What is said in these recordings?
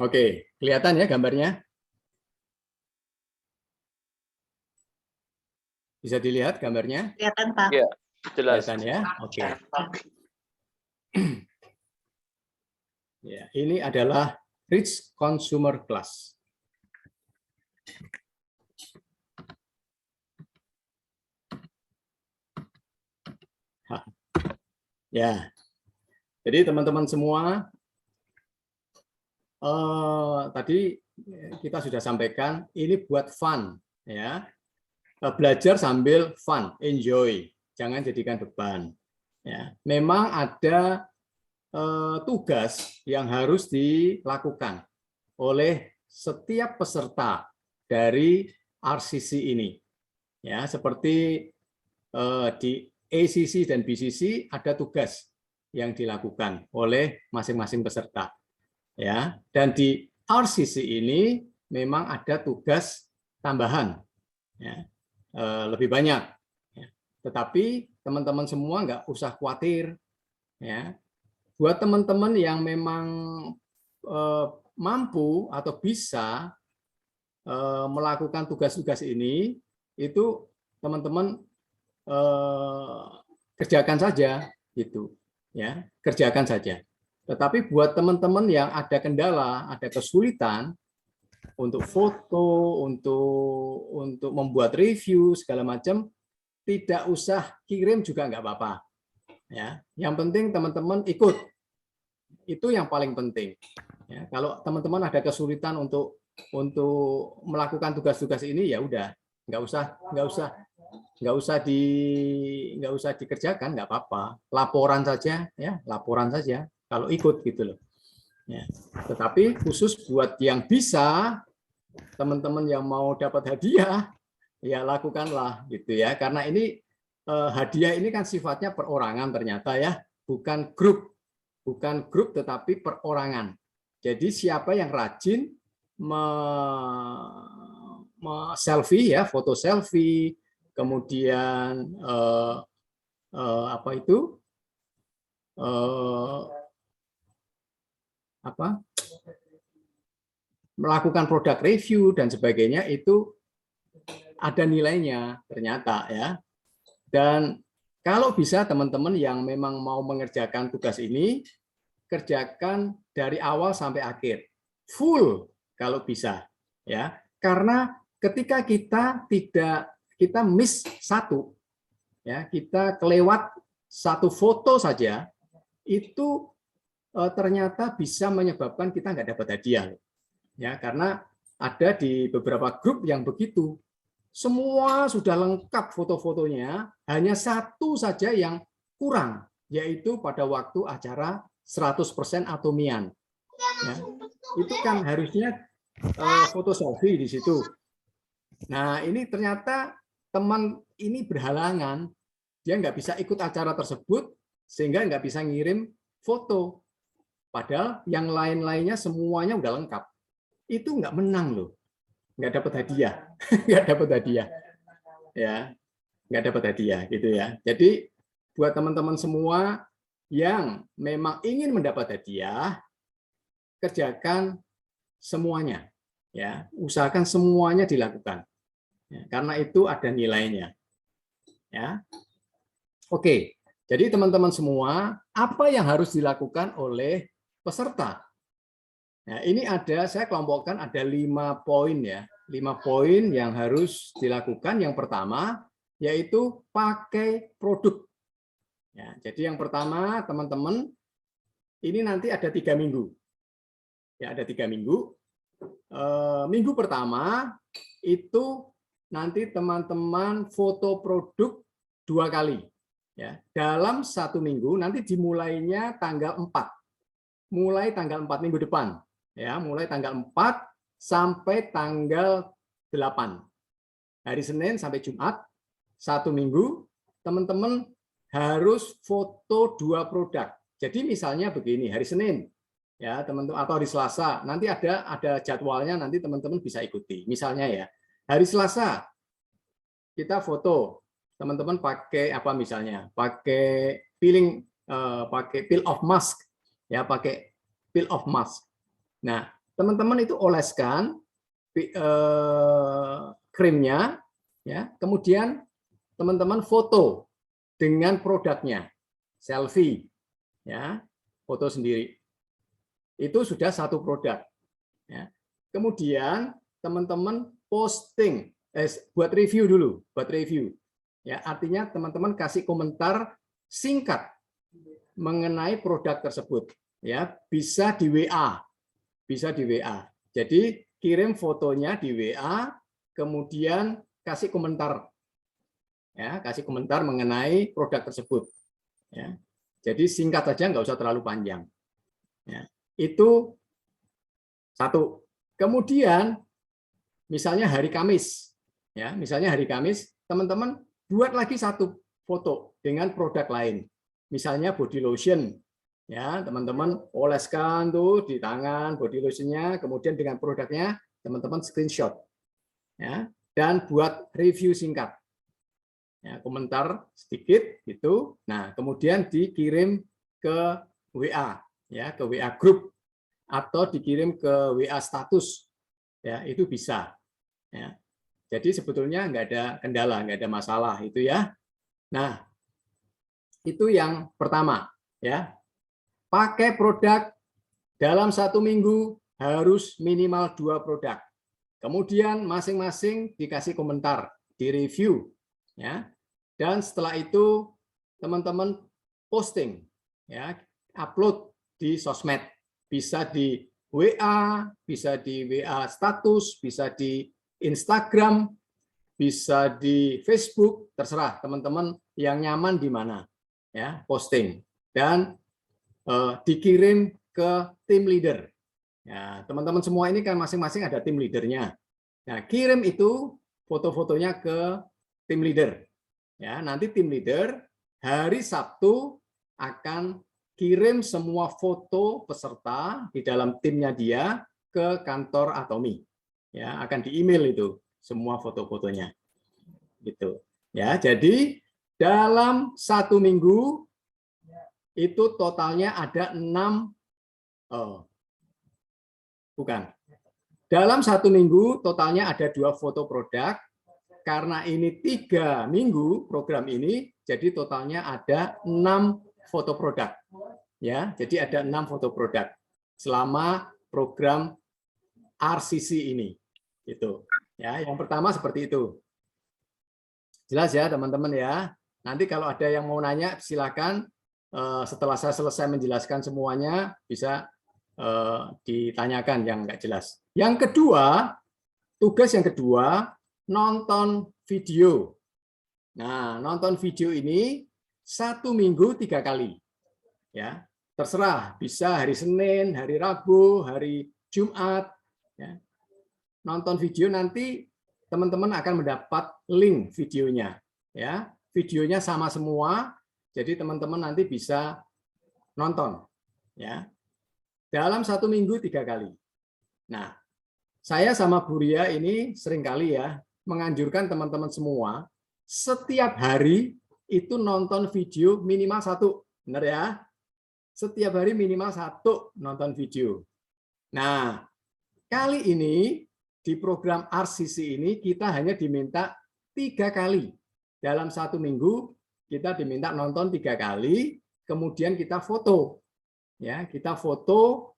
Oke, kelihatan ya gambarnya? Bisa dilihat gambarnya? Kelihatan, Pak. Ya, jelas. Kelihatan ya? Oke. Ya, ini adalah rich consumer class. Ya, jadi teman-teman semua, tadi kita sudah sampaikan ini buat fun, ya. Belajar sambil fun, enjoy, jangan jadikan beban. Ya, memang ada tugas yang harus dilakukan oleh setiap peserta dari RCC ini. Ya, seperti di ACC dan BCC ada tugas yang dilakukan oleh masing-masing peserta. Ya, dan di RCC ini memang ada tugas tambahan, ya, lebih banyak. Ya. Tetapi teman-teman semua nggak usah khawatir. Ya. Buat teman-teman yang memang mampu atau bisa melakukan tugas-tugas ini, itu teman-teman kerjakan saja, gitu, ya, kerjakan saja. Tetapi buat teman-teman yang ada kendala, ada kesulitan untuk foto, untuk membuat review segala macam, tidak usah kirim juga nggak apa-apa. Ya, yang penting teman-teman ikut. Itu yang paling penting. Ya, kalau teman-teman ada kesulitan untuk melakukan tugas-tugas ini, ya udah, nggak usah dikerjakan, nggak apa-apa. Laporan saja, ya, laporan saja. Kalau ikut gitu loh. Ya. Tetapi khusus buat yang bisa, teman-teman yang mau dapat hadiah, ya lakukanlah gitu ya. Karena ini hadiah ini kan sifatnya perorangan ternyata ya, bukan grup tetapi perorangan. Jadi siapa yang rajin selfie ya, foto selfie, kemudian apa itu melakukan produk review dan sebagainya, itu ada nilainya ternyata ya. Dan kalau bisa teman-teman yang memang mau mengerjakan tugas ini, kerjakan dari awal sampai akhir, full kalau bisa, ya. Karena ketika kita miss satu, ya, kita kelewat satu foto saja, itu ternyata bisa menyebabkan kita nggak dapat hadiah, ya. Karena ada di beberapa grup yang begitu. Semua sudah lengkap foto-fotonya, hanya satu saja yang kurang, yaitu pada waktu acara 100% atomian. Ya, itu kan harusnya foto selfie di situ. Nah, ini ternyata teman ini berhalangan, dia nggak bisa ikut acara tersebut, sehingga nggak bisa ngirim foto. Padahal yang lain-lainnya semuanya udah lengkap. Itu nggak menang loh. Nggak dapat hadiah, nggak dapat hadiah, ya, nggak dapat hadiah, gitu ya. Jadi buat teman-teman semua yang memang ingin mendapat hadiah, kerjakan semuanya, ya, usahakan semuanya dilakukan, ya, karena itu ada nilainya, ya. Oke, jadi teman-teman semua, apa yang harus dilakukan oleh peserta? Nah, ini saya kelompokkan ada 5 poin ya. 5 poin yang harus dilakukan. Yang pertama yaitu pakai produk. Ya, jadi yang pertama teman-teman, ini nanti ada 3 minggu. Ya, ada 3 minggu. Minggu pertama itu nanti teman-teman foto produk 2 kali. Ya, dalam 1 minggu, nanti dimulainya tanggal 4. Mulai tanggal 4 minggu depan. Ya, mulai tanggal 4 sampai tanggal 8. Hari Senin sampai Jumat, 1 minggu, teman-teman harus foto 2 produk. Jadi misalnya begini, hari Senin, ya teman-teman, atau hari Selasa, nanti ada jadwalnya, nanti teman-teman bisa ikuti. Misalnya ya, hari Selasa kita foto, teman-teman pakai apa misalnya? Pakai peel of mask, ya pakai peel of mask. Nah, teman-teman itu oleskan krimnya, ya. Kemudian teman-teman foto dengan produknya, selfie, ya, foto sendiri. Itu sudah satu produk. Ya. Kemudian teman-teman posting, buat review dulu, buat review. Ya, artinya teman-teman kasih komentar singkat mengenai produk tersebut. Ya, bisa di WA, bisa di WA. Jadi kirim fotonya di WA, kemudian kasih komentar, ya, kasih komentar mengenai produk tersebut. Ya, jadi singkat saja, nggak usah terlalu panjang. Ya, itu satu. Kemudian misalnya hari Kamis, ya, misalnya hari Kamis, teman-teman buat lagi satu foto dengan produk lain, misalnya body lotion, ya, teman-teman oleskan tuh di tangan body lotionnya, kemudian dengan produknya teman-teman screenshot, ya, dan buat review singkat, ya, komentar sedikit gitu. Nah, kemudian dikirim ke WA, ya, ke WA grup atau dikirim ke WA status, ya, itu bisa. Ya. Jadi sebetulnya nggak ada kendala, nggak ada masalah itu ya. Nah, itu yang pertama, ya. Pakai produk dalam 1 minggu harus minimal 2 produk. Kemudian masing-masing dikasih komentar, di review, ya. Dan setelah itu teman-teman posting, ya, upload di sosmed, bisa di WA, bisa di WA status, bisa di Instagram, bisa di Facebook, terserah teman-teman yang nyaman di mana, ya, posting dan dikirim ke tim leader. Ya, teman-teman semua ini kan masing-masing ada tim leadernya. Nah, kirim itu foto-fotonya ke tim leader. Ya, nanti tim leader hari Sabtu akan kirim semua foto peserta di dalam timnya dia ke kantor Atomi. Ya, akan di email itu semua foto-fotonya, gitu. Ya, jadi dalam 1 minggu itu totalnya ada 6, bukan. Dalam 1 minggu totalnya ada 2 foto produk. Karena ini 3 minggu program ini, jadi totalnya ada 6 foto produk. Ya, jadi ada 6 foto produk selama program RCC ini. Gitu. Ya, yang pertama seperti itu. Jelas ya teman-teman ya. Nanti kalau ada yang mau nanya silakan, setelah saya selesai menjelaskan semuanya bisa ditanyakan yang nggak jelas. Yang kedua, tugas yang kedua, nonton video. Nah, nonton video ini 1 minggu 3 kali. Ya, terserah, bisa hari Senin, hari Rabu, hari Jumat. Ya. Nonton video nanti teman-teman akan mendapat link videonya. Ya, videonya sama semua, jadi teman-teman nanti bisa nonton. Ya, dalam 1 minggu 3 kali. Nah, saya sama Bu Ria ini seringkali ya menganjurkan teman-teman semua setiap hari itu nonton video minimal 1, benar ya? Setiap hari minimal 1 nonton video. Nah, kali ini di program RCC ini kita hanya diminta 3 kali. Dalam 1 minggu kita diminta nonton 3 kali, kemudian kita foto. Ya, kita foto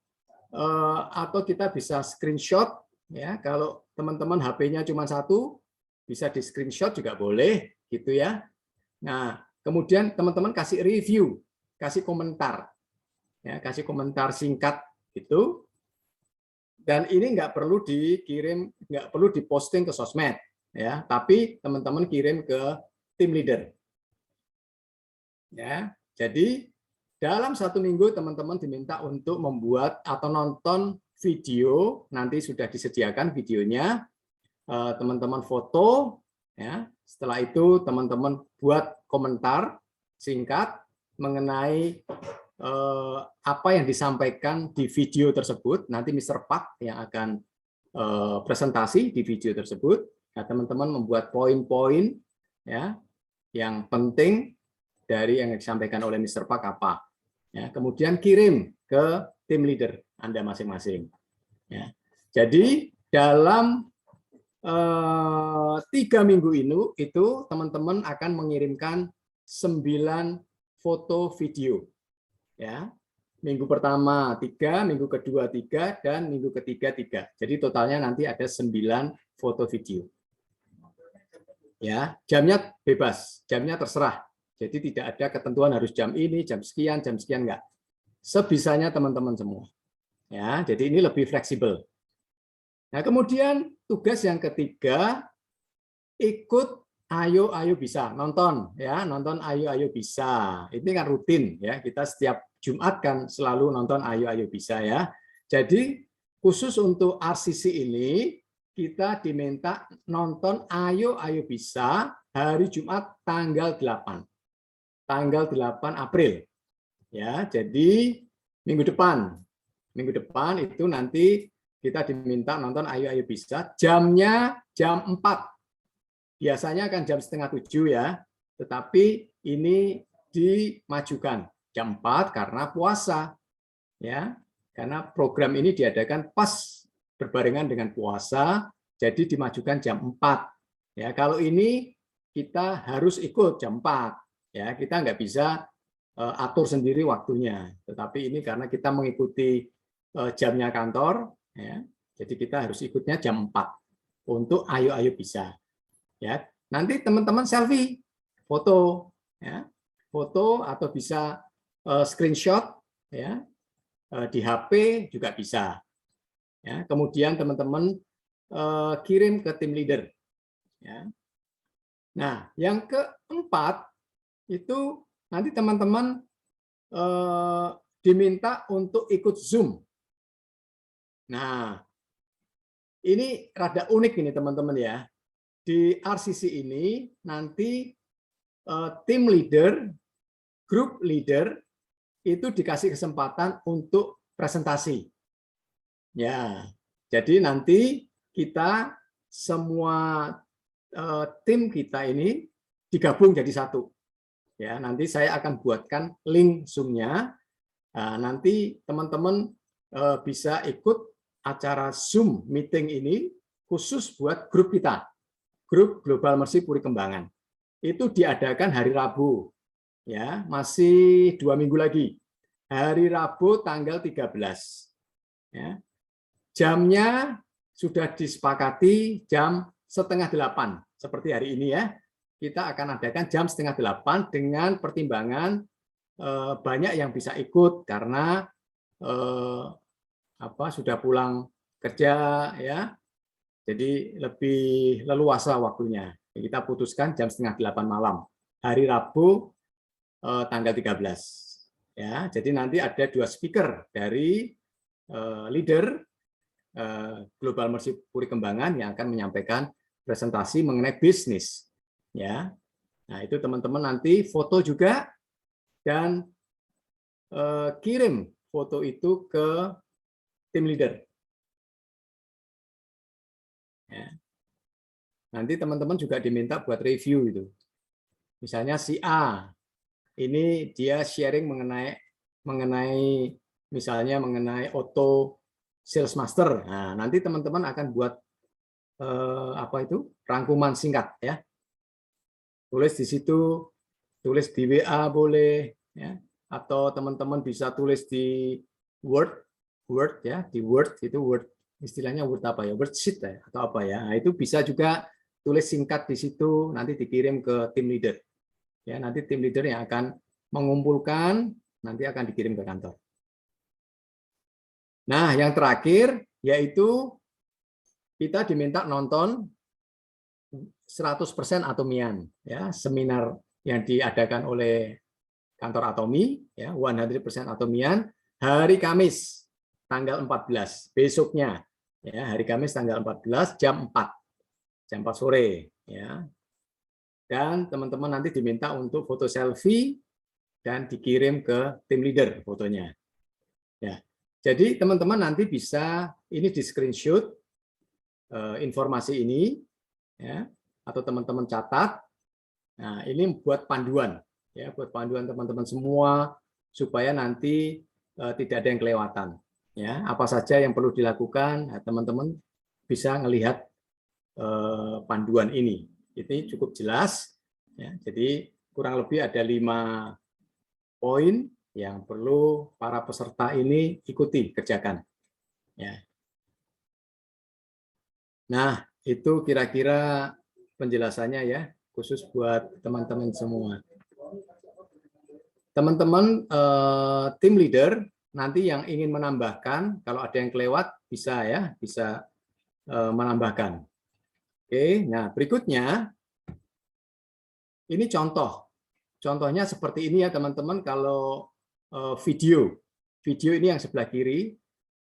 atau kita bisa screenshot, ya. Kalau teman-teman HP-nya cuma 1, bisa di screenshot juga boleh, gitu ya. Nah, kemudian teman-teman kasih review, kasih komentar, ya, kasih komentar singkat gitu. Dan ini nggak perlu dikirim, nggak perlu diposting ke sosmed, ya, tapi teman-teman kirim ke tim leader. Ya, jadi dalam 1 minggu teman-teman diminta untuk membuat atau nonton video, nanti sudah disediakan videonya, teman-teman foto, ya. Setelah itu teman-teman buat komentar singkat mengenai apa yang disampaikan di video tersebut. Nanti Mr. Pak yang akan presentasi di video tersebut. Nah, teman-teman membuat poin-poin, ya, yang penting dari yang disampaikan oleh Mr. Pak apa. Ya, kemudian kirim ke tim leader Anda masing-masing. Ya. Jadi dalam 3 minggu ini itu teman-teman akan mengirimkan 9 foto video. Ya, minggu pertama 3, minggu kedua 3, dan minggu ketiga 3. Jadi totalnya nanti ada 9 foto video. Ya, jamnya bebas, jamnya terserah. Jadi tidak ada ketentuan harus jam ini, jam sekian enggak. Sebisanya teman-teman semua. Ya, jadi ini lebih fleksibel. Nah, kemudian tugas yang ketiga, ikut Ayo Ayo Bisa, nonton ya, nonton Ayo Ayo Bisa. Ini kan rutin ya, kita setiap Jumat kan selalu nonton Ayo Ayo Bisa ya. Jadi khusus untuk RCC ini kita diminta nonton Ayo Ayo Bisa hari Jumat tanggal 8. Tanggal 8 April. Ya, jadi minggu depan itu nanti kita diminta nonton Ayo Ayo Bisa, jamnya jam 4. Biasanya kan jam 6:30 ya, tetapi ini dimajukan jam 4 karena puasa. Ya, karena program ini diadakan pas berbarengan dengan puasa, jadi dimajukan jam 4. Ya, kalau ini kita harus ikut jam 4. Ya, kita nggak bisa atur sendiri waktunya, tetapi ini karena kita mengikuti jamnya kantor, ya, jadi kita harus ikutnya jam 4 untuk Ayo Ayo Bisa. Ya, nanti teman-teman selfie, foto, ya, foto atau bisa screenshot, ya, di HP juga bisa. Ya, kemudian teman-teman kirim ke tim leader. Ya. Nah, yang keempat itu nanti teman-teman diminta untuk ikut Zoom. Nah, ini rada unik ini teman-teman ya. Di RCC ini nanti tim leader, grup leader itu dikasih kesempatan untuk presentasi. Ya, jadi nanti kita semua tim kita ini digabung jadi satu. Ya, nanti saya akan buatkan link Zoom-nya. Nah, nanti teman-teman bisa ikut acara Zoom meeting ini khusus buat grup kita, grup Global Mercy Puri Kembangan. Itu diadakan hari Rabu, ya, masih 2 minggu lagi. Hari Rabu tanggal 13. Ya. Jamnya sudah disepakati jam 7:30 seperti hari ini ya. Kita akan adakan jam 7:30 dengan pertimbangan banyak yang bisa ikut karena sudah pulang kerja ya, jadi lebih leluasa waktunya. Kita putuskan jam 7:30 malam hari Rabu tanggal 13. Ya, jadi nanti ada 2 speaker dari leader Global Mercy Puri Kembangan yang akan menyampaikan presentasi mengenai bisnis. Ya, nah itu teman-teman nanti foto juga dan kirim foto itu ke tim leader. Ya. Nanti teman-teman juga diminta buat review itu. Misalnya si A, ini dia sharing mengenai misalnya mengenai auto sales master. Nah, nanti teman-teman akan buat rangkuman singkat ya. Tulis di situ, tulis di WA boleh ya, atau teman-teman bisa tulis di Word ya, di Word itu Word istilahnya Word apa ya, worksheet ya atau apa ya. Nah, itu bisa juga tulis singkat di situ, nanti dikirim ke tim leader. Ya, nanti tim leader yang akan mengumpulkan, nanti akan dikirim ke kantor. Nah, yang terakhir yaitu kita diminta nonton 100% Atomian, ya, seminar yang diadakan oleh kantor Atomi, ya, 100% Atomian, hari Kamis tanggal 14, besoknya, ya, hari Kamis tanggal 14 jam 4 sore, ya. Dan teman-teman nanti diminta untuk foto selfie dan dikirim ke tim leader fotonya. Ya. Jadi teman-teman nanti bisa ini di screenshot informasi ini, ya, atau teman-teman catat. Nah, ini buat panduan, ya, buat panduan teman-teman semua supaya nanti tidak ada yang kelewatan. Ya, apa saja yang perlu dilakukan, nah, teman-teman bisa melihat panduan ini. Ini cukup jelas. Ya, jadi kurang lebih ada 5 poin yang perlu para peserta ini ikuti, kerjakan. Ya. Nah, itu kira-kira penjelasannya ya, khusus buat teman-teman semua. Teman-teman tim leader nanti yang ingin menambahkan, kalau ada yang kelewat bisa ya, bisa menambahkan. Oke, nah berikutnya ini contoh. Contohnya seperti ini ya teman-teman, kalau video. Video ini yang sebelah kiri.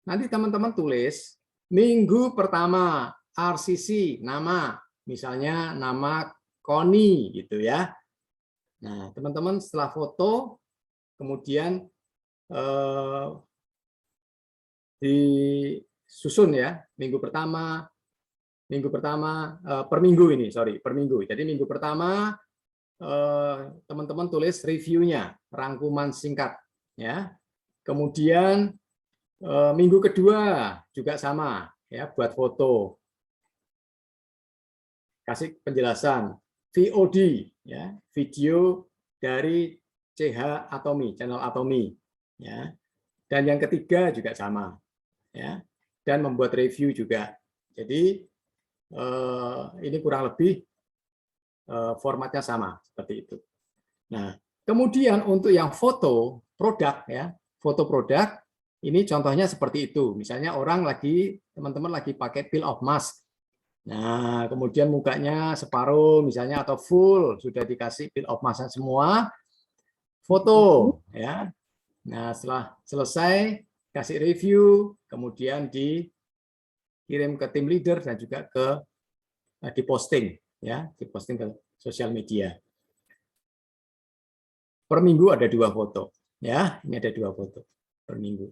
Nanti teman-teman tulis minggu pertama RCC nama, misalnya nama Koni gitu ya. Nah, teman-teman setelah foto kemudian disusun ya, minggu pertama per minggu ini, sorry, per minggu. Jadi minggu pertama teman-teman tulis reviewnya, rangkuman singkat ya. Kemudian minggu kedua juga sama ya, buat foto. Kasih penjelasan VOD ya, video dari CH Atomi, channel Atomi ya. Dan yang ketiga juga sama ya. Dan membuat review juga. Jadi ini kurang lebih formatnya sama seperti itu. Nah, kemudian untuk yang foto produk ya, foto produk ini contohnya seperti itu. Misalnya orang lagi, teman-teman lagi pakai peel off mask. Nah, kemudian mukanya separuh misalnya atau full sudah dikasih peel off mask semua, foto ya. Nah, setelah selesai kasih review, kemudian dikirim ke tim leader dan juga ke diposting ya, diposting ke sosial media. Per minggu ada 2 foto ya, ini ada 2 foto per minggu.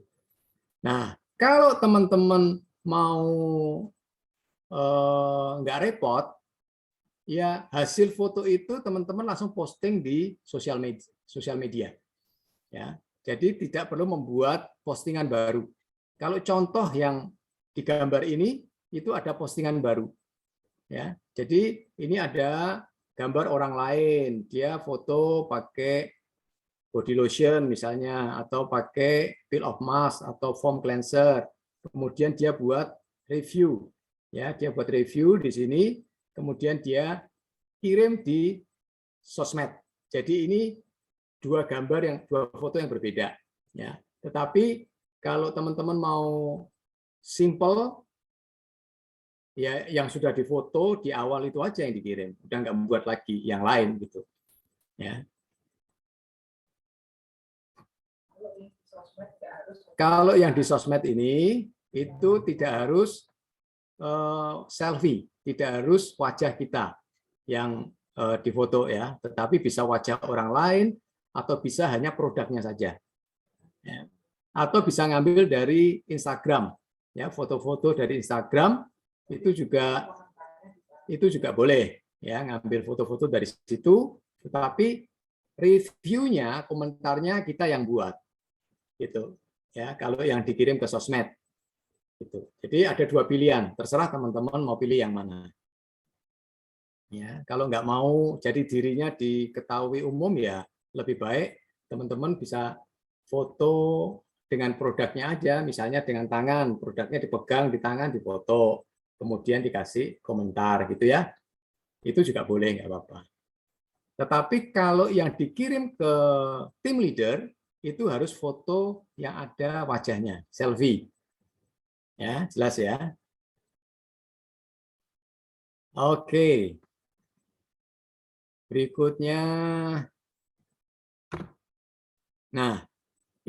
Nah, kalau teman-teman mau nggak repot, ya hasil foto itu teman-teman langsung posting di sosial media. Ya, jadi tidak perlu membuat postingan baru. Kalau contoh yang digambar ini itu ada postingan baru. Ya, jadi ini ada gambar orang lain, dia foto pakai body lotion misalnya, atau pakai peel off mask atau foam cleanser. Kemudian dia buat review, ya dia buat review di sini, kemudian dia kirim di sosmed. Jadi ini 2 gambar yang 2 foto yang berbeda. Ya, tetapi kalau teman-teman mau simple, ya yang sudah difoto di awal itu aja yang dikirim, udah nggak membuat lagi yang lain gitu. Ya. Kalau yang di sosmed ini itu tidak harus selfie, tidak harus wajah kita yang difoto ya, tetapi bisa wajah orang lain atau bisa hanya produknya saja. Ya. Atau bisa ngambil dari Instagram, ya foto-foto dari Instagram itu juga boleh ya, ngambil foto-foto dari situ, tetapi reviewnya, komentarnya kita yang buat gitu ya, kalau yang dikirim ke sosmed gitu. Jadi ada 2 pilihan, terserah teman-teman mau pilih yang mana ya. Kalau nggak mau jadi dirinya diketahui umum, ya lebih baik teman-teman bisa foto dengan produknya aja, misalnya dengan tangan, produknya dipegang di tangan, difoto, kemudian dikasih komentar gitu ya, itu juga boleh, nggak apa-apa. Tetapi kalau yang dikirim ke tim leader itu harus foto yang ada wajahnya, selfie. Ya, jelas ya. Oke. Berikutnya. Nah,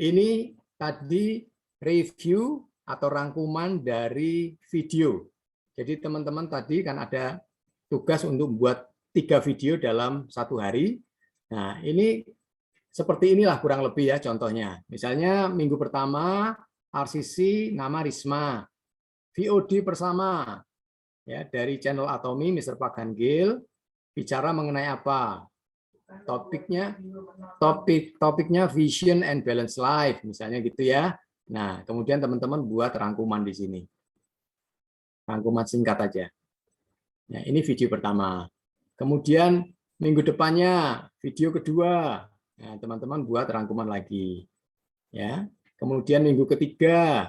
ini tadi review atau rangkuman dari video. Jadi teman-teman tadi kan ada tugas untuk membuat 3 video dalam 1 hari. Nah, ini seperti inilah kurang lebih ya contohnya. Misalnya minggu pertama RCC nama Risma, VOD bersama ya dari channel Atomi Mr. Paganggil, bicara mengenai apa? Topiknya vision and balance life misalnya gitu ya. Nah, kemudian teman-teman buat rangkuman di sini. Rangkuman singkat aja. Nah, ini video pertama. Kemudian minggu depannya video kedua. Nah, teman-teman buat rangkuman lagi. Ya. Kemudian minggu ketiga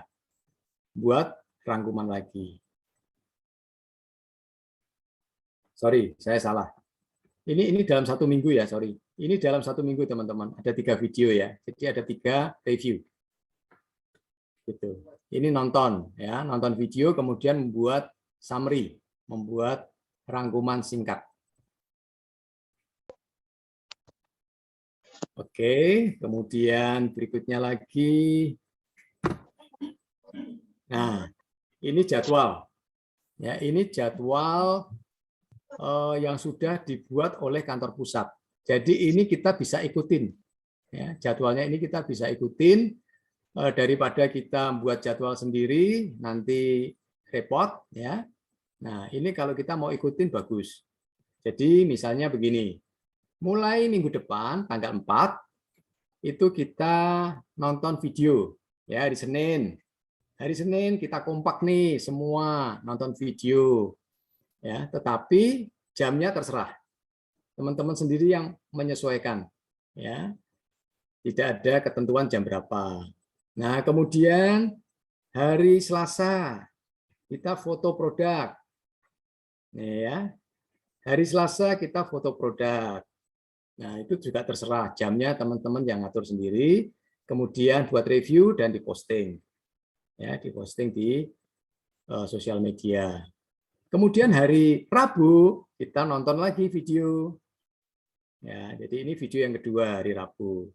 buat rangkuman lagi. Sorry, saya salah. Ini dalam satu minggu ya, sorry. Ini dalam satu minggu teman-teman. Ada 3 video ya. Jadi ada 3 review. Gitu. Ini nonton ya, nonton video kemudian membuat summary, membuat rangkuman singkat. Oke, kemudian berikutnya lagi. Nah, ini jadwal. Ya, ini jadwal yang sudah dibuat oleh kantor pusat. Jadi ini kita bisa ikutin. Ya, jadwalnya ini kita bisa ikutin daripada kita buat jadwal sendiri nanti repot ya. Nah, ini kalau kita mau ikutin bagus. Jadi misalnya begini. Mulai minggu depan tanggal 4 itu kita nonton video ya hari Senin. Hari Senin kita kompak nih semua nonton video. Ya, tetapi jamnya terserah. Teman-teman sendiri yang menyesuaikan ya. Tidak ada ketentuan jam berapa. Nah, kemudian hari Selasa kita foto produk. Nih ya. Hari Selasa kita foto produk. Nah, itu juga terserah jamnya teman-teman yang ngatur sendiri, kemudian buat review dan diposting. Ya, diposting di sosial media. Kemudian hari Rabu kita nonton lagi video. Ya, jadi ini video yang kedua hari Rabu.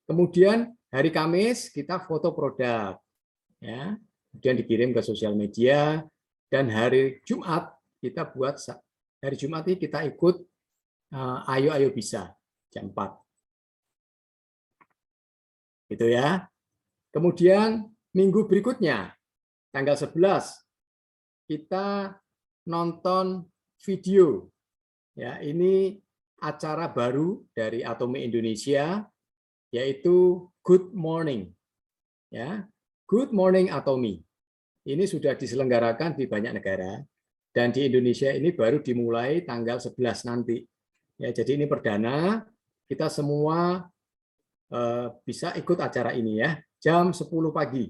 Kemudian hari Kamis kita foto produk. Ya, kemudian dikirim ke sosial media dan hari Jumat kita buat hari Jumat ini kita ikut ayo bisa jam 4. Gitu ya. Kemudian minggu berikutnya tanggal 11 kita nonton video. Ya, ini acara baru dari Atomi Indonesia yaitu Good Morning. Ya, Good Morning Atomi. Ini sudah diselenggarakan di banyak negara dan di Indonesia ini baru dimulai tanggal 11 nanti. Ya, jadi ini perdana, kita semua bisa ikut acara ini ya, jam 10 pagi.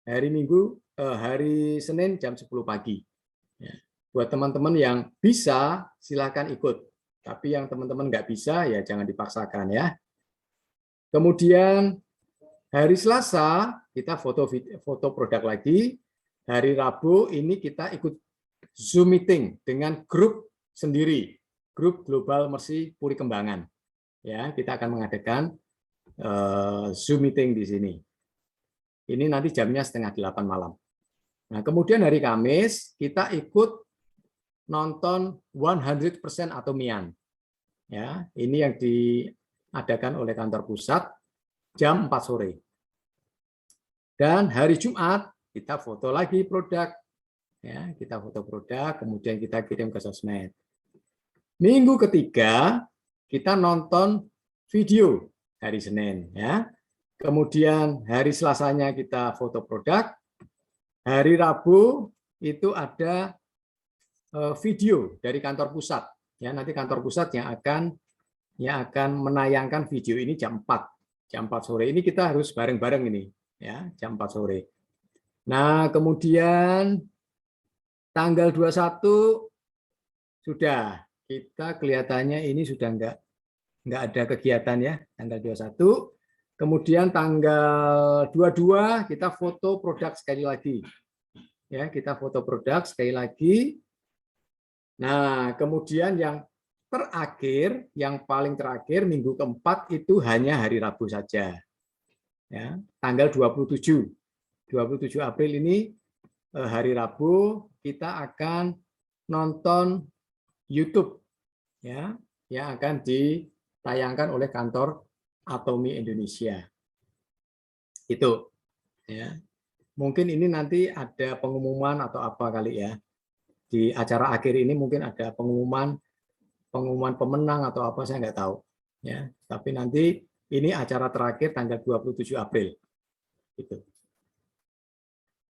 Hari Minggu, hari Senin jam 10 pagi. Ya. Buat teman-teman yang bisa, silakan ikut. Tapi yang teman-teman nggak bisa, ya jangan dipaksakan ya. Kemudian hari Selasa kita foto produk lagi. Hari Rabu ini kita ikut Zoom meeting dengan grup sendiri. Grup Global Mercy Puri Kembangan. Ya, kita akan mengadakan Zoom meeting di sini. Ini nanti jamnya 7:30 malam. Nah, kemudian hari Kamis kita ikut nonton 100% Atomian. Ya, ini yang diadakan oleh kantor pusat jam 4 sore. Dan hari Jumat kita foto lagi produk. Ya, kita foto produk, kemudian kita kirim ke sosmed. Minggu ketiga kita nonton video hari Senin ya. Kemudian hari Selasanya kita foto produk. Hari Rabu itu ada video dari kantor pusat. Ya, nanti kantor pusat yang akan menayangkan video ini jam 4. Jam 4 sore. Ini kita harus bareng-bareng ini ya, jam 4 sore. Nah, kemudian tanggal 21 sudah kita kelihatannya ini sudah nggak ada kegiatan ya, tanggal 21. Kemudian tanggal 22 kita foto produk sekali lagi. Ya, kita foto produk sekali lagi. Nah, kemudian yang terakhir, yang paling terakhir minggu keempat itu hanya hari Rabu saja. Ya, tanggal 27. 27 April ini hari Rabu kita akan nonton YouTube ya, yang akan ditayangkan oleh kantor Atomi Indonesia. Itu ya. Mungkin ini nanti ada pengumuman atau apa kali ya. Di acara akhir ini mungkin ada pengumuman pemenang atau apa, saya nggak tahu ya. Tapi nanti ini acara terakhir tanggal 27 April. Gitu.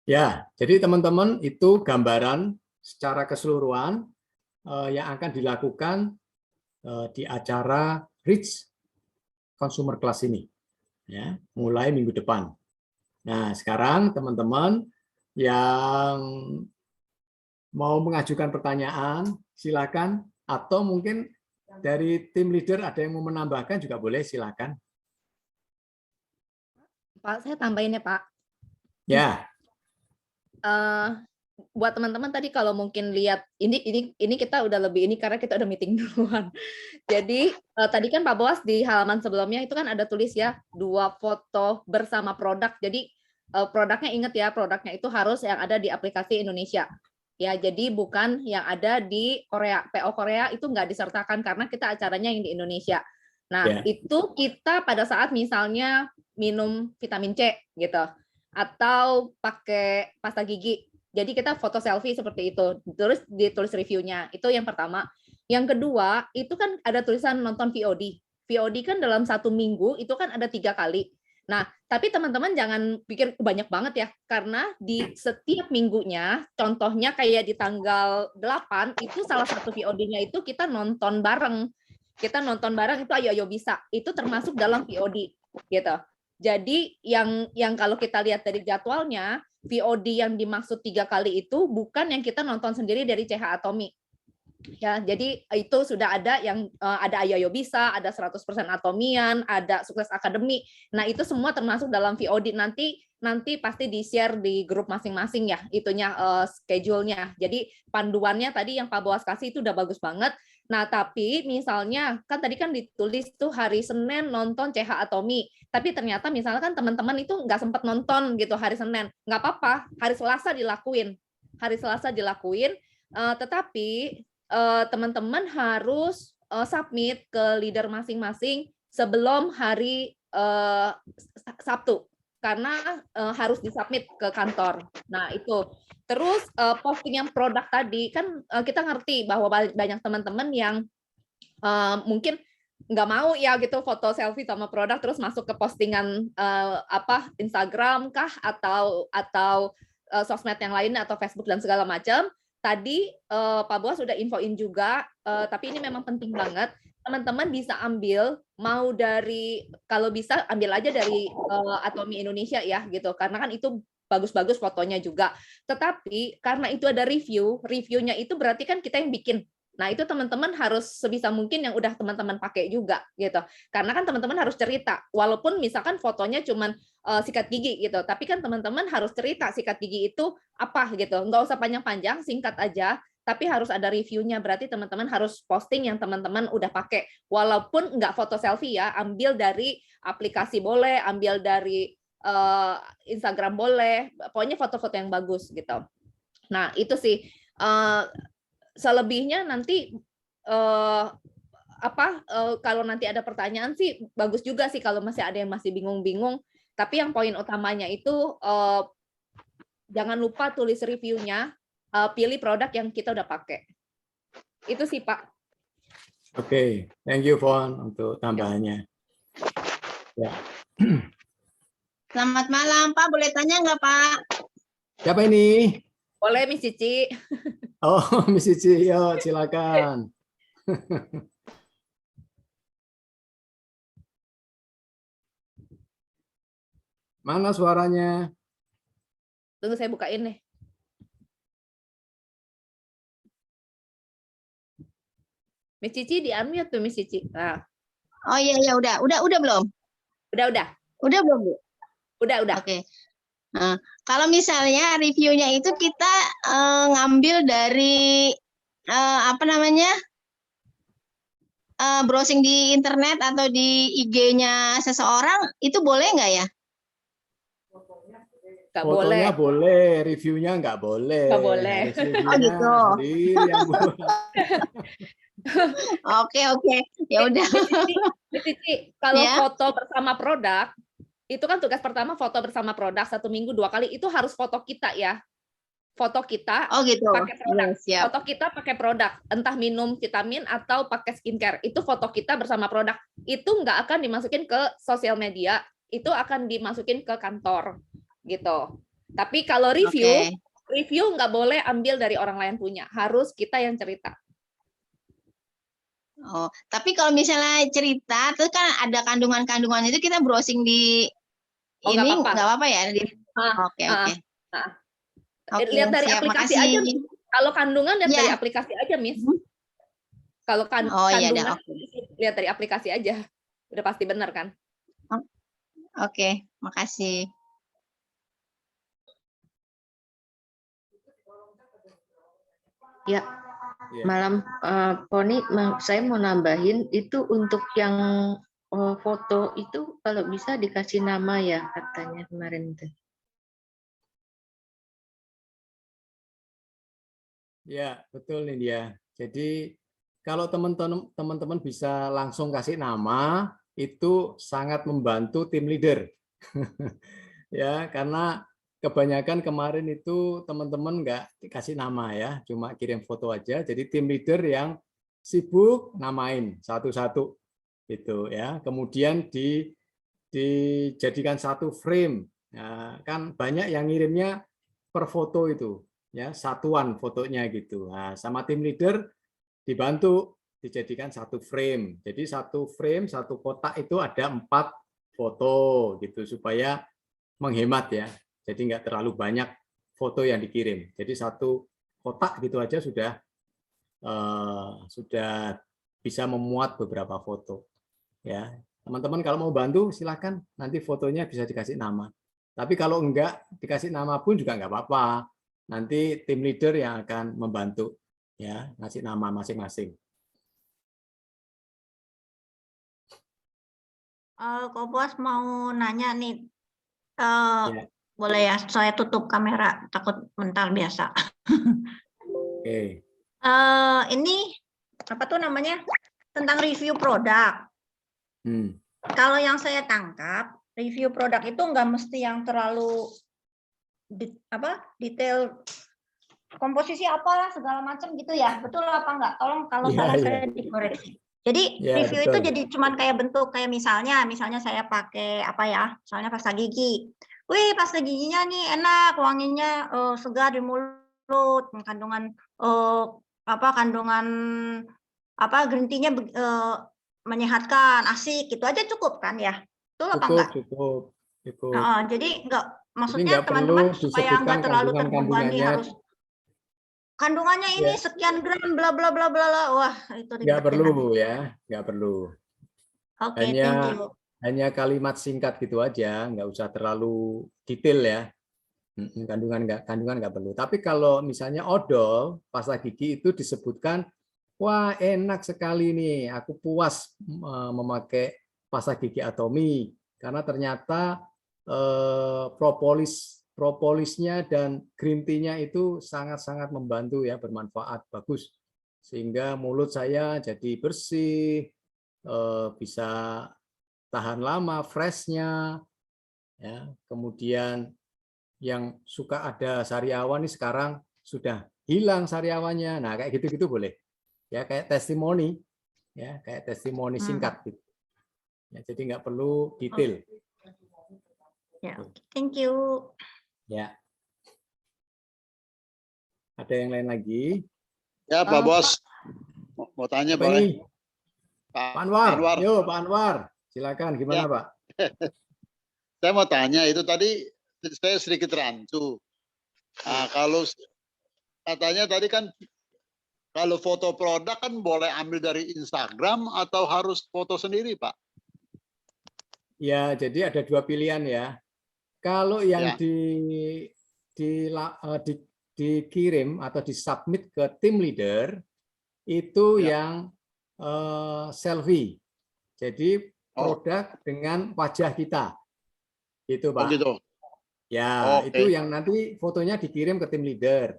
Ya, jadi teman-teman itu gambaran secara keseluruhan yang akan dilakukan di acara Rich Consumer Class ini, ya, mulai minggu depan. Nah, sekarang teman-teman yang mau mengajukan pertanyaan, silakan. Atau mungkin dari tim leader ada yang mau menambahkan juga boleh, silakan. Pak, saya tambahin ya Pak. Ya. Buat teman-teman tadi kalau mungkin lihat ini kita udah lebih ini karena kita udah meeting duluan. Jadi tadi kan Pak Boas di halaman sebelumnya itu kan ada tulis ya 2 foto bersama produk. Jadi produknya ingat ya, produknya itu harus yang ada di aplikasi Indonesia. Ya, jadi bukan yang ada di Korea. PO Korea itu nggak disertakan karena kita acaranya yang di Indonesia. Nah, itu kita pada saat misalnya minum vitamin C gitu atau pakai pasta gigi. Jadi kita foto selfie seperti itu, terus ditulis reviewnya. Itu yang pertama. Yang kedua, itu kan ada tulisan nonton VOD. VOD kan dalam 1 minggu itu kan ada 3 kali. Nah, tapi teman-teman jangan pikir banyak banget ya, karena di setiap minggunya, contohnya kayak di tanggal 8, itu salah satu VOD-nya itu kita nonton bareng. Kita nonton bareng itu ayo bisa. Itu termasuk dalam VOD gitu. Jadi yang kalau kita lihat dari jadwalnya, VOD yang dimaksud 3 kali itu bukan yang kita nonton sendiri dari CH Atomy. Ya, jadi itu sudah ada yang ada Ayo Bisa, ada 100% Atomian, ada Sukses Akademi. Nah, itu semua termasuk dalam VOD. Nanti pasti di-share di grup masing-masing ya, itunya schedule-nya. Jadi panduannya tadi yang Pak Boas kasih itu udah bagus banget. Nah, tapi misalnya kan tadi kan ditulis tuh hari Senin nonton CH Atomy, tapi ternyata misalnya kan teman-teman itu nggak sempat nonton gitu hari Senin, nggak apa-apa, hari Selasa dilakuin, tetapi teman-teman harus submit ke leader masing-masing sebelum hari Sabtu, karena harus disubmit ke kantor. Nah, itu. Terus posting yang produk tadi kan kita ngerti bahwa banyak teman-teman yang mungkin nggak mau ya gitu foto selfie sama produk terus masuk ke postingan Instagram kah atau sosmed yang lain atau Facebook dan segala macam. Tadi Pak Boas sudah infoin juga, tapi ini memang penting banget. Teman-teman bisa ambil mau dari kalau bisa ambil aja dari Atomy Indonesia ya gitu, karena kan itu bagus-bagus fotonya juga. Tetapi karena itu ada reviewnya itu berarti kan kita yang bikin. Nah, itu teman-teman harus sebisa mungkin yang udah teman-teman pakai juga gitu. Karena kan teman-teman harus cerita. Walaupun misalkan fotonya cuman sikat gigi gitu, tapi kan teman-teman harus cerita sikat gigi itu apa gitu. Nggak usah panjang-panjang, singkat aja, tapi harus ada reviewnya. Berarti teman-teman harus posting yang teman-teman udah pakai. Walaupun nggak foto selfie ya, ambil dari aplikasi boleh, ambil dari Instagram boleh, pokoknya foto-foto yang bagus gitu. Nah, itu sih selebihnya nanti kalau nanti ada pertanyaan sih bagus juga sih kalau masih ada yang masih bingung-bingung. Tapi yang poin utamanya itu jangan lupa tulis reviewnya, pilih produk yang kita udah pakai. Itu sih Pak. Oke, thank you Fon untuk tambahannya. Ya. Selamat malam Pak, boleh tanya nggak Pak? Siapa ini? Boleh Miss Cici. Oh, Miss Cici, yo silakan. Mana suaranya? Tunggu saya bukain nih. Miss Cici di-unmute tuh Miss Cici. Nah. Oh iya udah belum? Udah. Udah belum Bu? Udah. Oke. Nah, kalau misalnya reviewnya itu kita ngambil dari browsing di internet atau di IG-nya seseorang itu boleh nggak ya? Fotonya boleh, reviewnya nggak boleh. Nggak boleh. Oh gitu. Sendiri yang buat. Oke. Ya udah. Cici, kalau ya? foto bersama produk, itu kan tugas pertama foto bersama produk 1 minggu 2 kali, itu harus foto kita ya. Foto kita gitu. Pakai produk. Siap. Foto kita pakai produk, entah minum vitamin atau pakai skincare. Itu foto kita bersama produk. Itu nggak akan dimasukin ke sosial media, itu akan dimasukin ke kantor. gitu. Tapi kalau review, Oke. review nggak boleh ambil dari orang lain punya, harus kita yang cerita. Oh, tapi kalau misalnya cerita, terus kan ada kandungan-kandungan itu kita browsing di Oh, nggak ini apa-apa. nggak apa-apa ya? Ah, Oke, ah, oke. ah. Oke, Lihat dari siap. aplikasi Makasih. aja. Kalau kandungan lihat Ya. dari aplikasi aja, Miss. Kalau Oh iya, dah. kandungan Oke. lihat dari aplikasi aja. Udah pasti benar kan? Oke, makasih. Ya, Ya. malam Poni, saya mau nambahin itu untuk yang foto itu kalau bisa dikasih nama ya katanya kemarin itu. Ya, betul nih dia. Jadi kalau teman-teman bisa langsung kasih nama, itu sangat membantu tim leader. Ya, karena kebanyakan kemarin itu teman-teman nggak dikasih nama ya, cuma kirim foto aja. Jadi tim leader yang sibuk namain satu-satu gitu ya. Kemudian dijadikan satu frame. Nah, kan banyak yang ngirimnya per foto itu ya, satuan fotonya gitu. Nah, sama tim leader dibantu dijadikan satu frame. Jadi satu frame, satu kotak itu ada 4 foto gitu supaya menghemat ya. Jadi nggak terlalu banyak foto yang dikirim. Jadi satu kotak gitu aja sudah bisa memuat beberapa foto. Ya, teman-teman kalau mau bantu silakan, nanti fotonya bisa dikasih nama. Tapi kalau enggak dikasih nama pun juga nggak apa-apa. Nanti tim leader yang akan membantu ya, ngasih nama masing-masing. Kok Bos mau nanya nih, Ya. boleh ya saya tutup kamera, takut mental biasa. Oke. Ini apa tuh namanya, tentang review produk. Hmm. Kalau yang saya tangkap, review produk itu nggak mesti yang terlalu detail, komposisi apalah segala macam gitu ya, betul apa enggak? Tolong kalau Iya, salah iya. saya dikoreksi. Jadi Ya, review itu betul. jadi cuman kayak bentuk kayak misalnya saya pakai apa ya, misalnya pasta gigi. Wih, pasta giginya nih enak, wanginya segar di mulut, kandungan green tea-nya menyehatkan, asik, gitu aja cukup kan ya? Betul apa enggak? Cukup. Jadi enggak, Jadi maksudnya nggak perlu teman-teman supaya disebutkan enggak terlalu terbebani kandungan-kandungannya. harus kandungannya ini Ya, sekian gram bla bla bla bla. Wah, itu nggak ribet nanti. perlu ya, nggak perlu. Oke, thank you. Hanya kalimat singkat gitu aja, nggak usah terlalu detail ya. Kandungan nggak perlu. Tapi kalau misalnya odol, pasta gigi itu disebutkan, wah enak sekali nih, aku puas memakai pasta gigi Atomy karena ternyata propolisnya dan green tea-nya itu sangat-sangat membantu ya, bermanfaat, bagus. Sehingga mulut saya jadi bersih, bisa tahan lama, fresh-nya. Ya. Kemudian yang suka ada sariawan ini sekarang sudah hilang sariawannya. Nah, kayak gitu-gitu boleh. Ya, kayak testimoni. Ya, kayak testimoni singkat gitu. Ya, jadi nggak perlu detail. Ya, thank you. Ya. Ada yang lain lagi? Ya, Pak Bos. Mau tanya Apa boleh? ini? Pak Anwar. Yo, Pak Anwar. Silakan, gimana Ya. Pak? Saya mau tanya, itu tadi saya sedikit rancu. Nah, kalau katanya tadi kan kalau foto produk kan boleh ambil dari Instagram atau harus foto sendiri, Pak? Ya, jadi ada 2 pilihan ya. Kalau yang Ya. dikirim atau disubmit ke tim leader itu Ya. yang selfie. Jadi produk dengan wajah kita. Gitu, Pak. Oh gitu. Ya, Oke. itu yang nanti fotonya dikirim ke tim leader.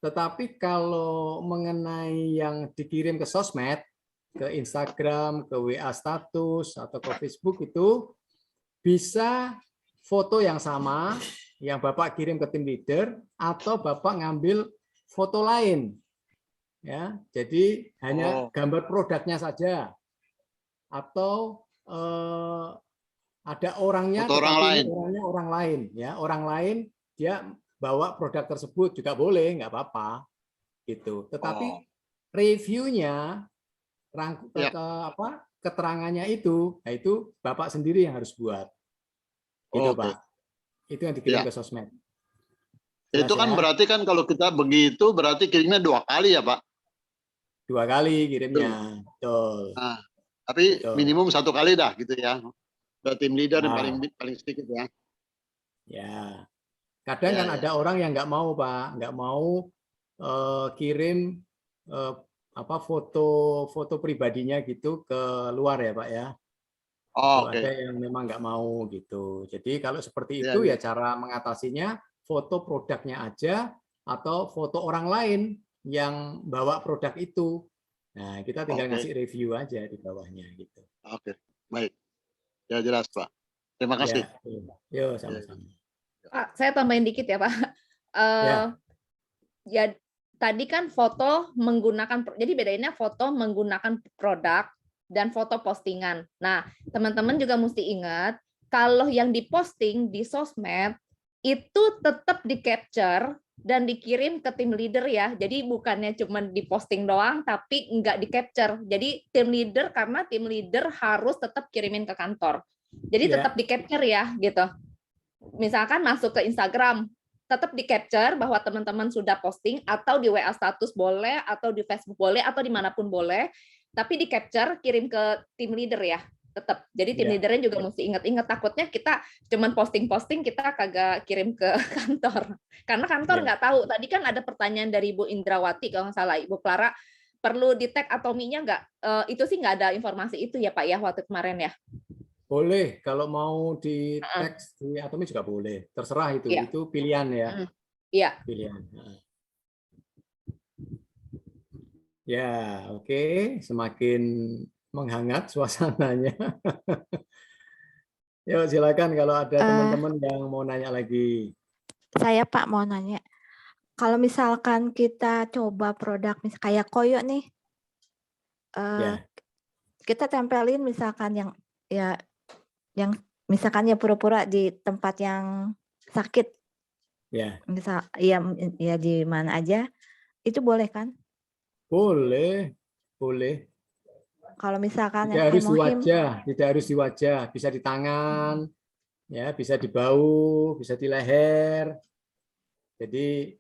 Tetapi kalau mengenai yang dikirim ke sosmed, ke Instagram, ke WA status, atau ke Facebook itu bisa foto yang sama yang Bapak kirim ke tim leader atau Bapak ngambil foto lain. Ya, jadi hanya gambar produknya saja atau ada orangnya, Foto orang tetapi lain. ini orangnya orang lain, ya. Orang lain dia bawa produk tersebut juga boleh, nggak apa-apa, gitu. Tetapi Oh, reviewnya, ya. keterangannya itu, nah itu Bapak sendiri yang harus buat, gitu Oke. Pak. Itu yang dikirim Ya. ke sosmed. Itu Jelas kan ya? berarti kan kalau kita begitu berarti kirimnya 2 kali ya, Pak? 2 kali Betul. kirimnya, betul. Nah, tapi Betul. minimum 1 kali dah gitu ya. Buat tim leader yang Nah, paling sedikit ya. ya. Kadang Ya, kan ya. ada orang yang nggak mau Pak, nggak mau kirim foto pribadinya gitu ke luar ya Pak ya. Itu Oh, ada oke. yang memang nggak mau gitu. Jadi kalau seperti Ya, itu ya ya. cara mengatasinya foto produknya aja atau foto orang lain yang bawa produk itu. Nah, kita tinggal Oke. ngasih review aja di bawahnya gitu. Oke. Baik. Ya jelas, Pak. Terima kasih. Ya, yuk sama-sama. Pak, saya tambahin dikit ya Pak. Ya. Ya tadi kan foto menggunakan, jadi bedainnya foto menggunakan produk dan foto postingan. Nah, teman-teman juga mesti ingat kalau yang diposting di sosmed itu tetap di-capture dan dikirim ke tim leader ya. Jadi bukannya cuma diposting doang tapi nggak di-capture. Jadi tim leader, karena tim leader harus tetap kirimin ke kantor. Jadi tetap di-capture ya gitu. Misalkan masuk ke Instagram, tetap di-capture bahwa teman-teman sudah posting, atau di WA status boleh, atau di Facebook boleh, atau dimanapun boleh, tapi di-capture, kirim ke tim leader ya, tetap. Jadi tim leadernya juga mesti ingat-ingat, takutnya kita cuman posting-posting, kita kagak kirim ke kantor. Karena kantor nggak tahu. Tadi kan ada pertanyaan dari Ibu Indrawati, kalau nggak salah, Ibu Clara, perlu di-tag atominya nggak? Itu sih nggak ada informasi itu ya Pak ya, waktu kemarin ya? Boleh, kalau mau di teks di Atomi juga boleh. Terserah itu. Iya. Itu pilihan ya. Iya. Pilihan. Ya, oke. Semakin menghangat suasananya. Yuk, silakan kalau ada teman-teman yang mau nanya lagi. Saya Pak mau nanya. Kalau misalkan kita coba produk kayak koyo nih, kita tempelin misalkan yang misalkan ya pura-pura di tempat yang sakit, misal ya di mana aja, itu boleh kan? Boleh. Kalau misalkan tidak harus di wajah, bisa di tangan, ya, bisa di bahu, bisa di leher. Jadi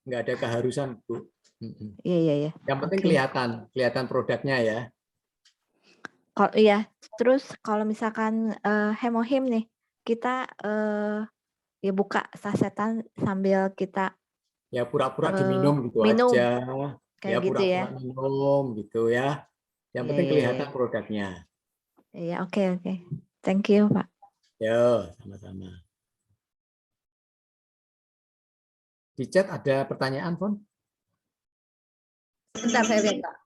nggak ada keharusan, Bu. Iya. Yang penting kelihatan produknya ya. Iya, terus kalau misalkan hemohim nih, kita ya buka sasetan sambil kita ya pura-pura diminum gitu aja. Kayak ya gitu pura-pura ya. minum gitu ya. Yang penting kelihatan produknya. Iya, oke. Thank you, Pak. Yo, sama-sama. Di chat ada pertanyaan, Fon? Bentar saya lihat, Pak.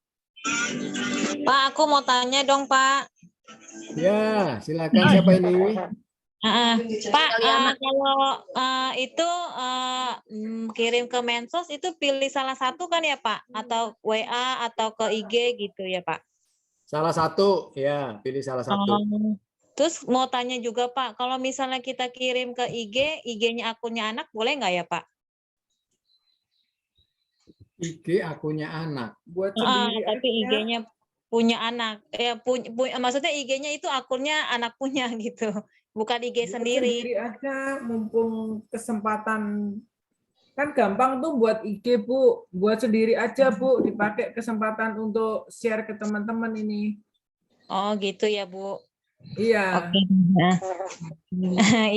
Pak, aku mau tanya dong, Pak. Ya, silakan. Siapa ini? Pak, kalau itu kirim ke Mensos itu pilih salah satu kan ya, Pak? Atau WA atau ke IG gitu ya, Pak? Salah satu, ya, pilih salah satu. Terus mau tanya juga, Pak, kalau misalnya kita kirim ke IG, IG-nya akunnya anak boleh nggak ya, Pak? IG akunnya anak. Buat sendiri tapi IG-nya punya anak. Ya, maksudnya IG-nya itu akunnya anak punya gitu. Bukan IG sendiri. Sendiri aja, mumpung kesempatan. Kan gampang tuh buat IG, Bu. Buat sendiri aja, Bu. Dipakai kesempatan untuk share ke teman-teman ini. Oh, gitu ya, Bu. Iya. Oke.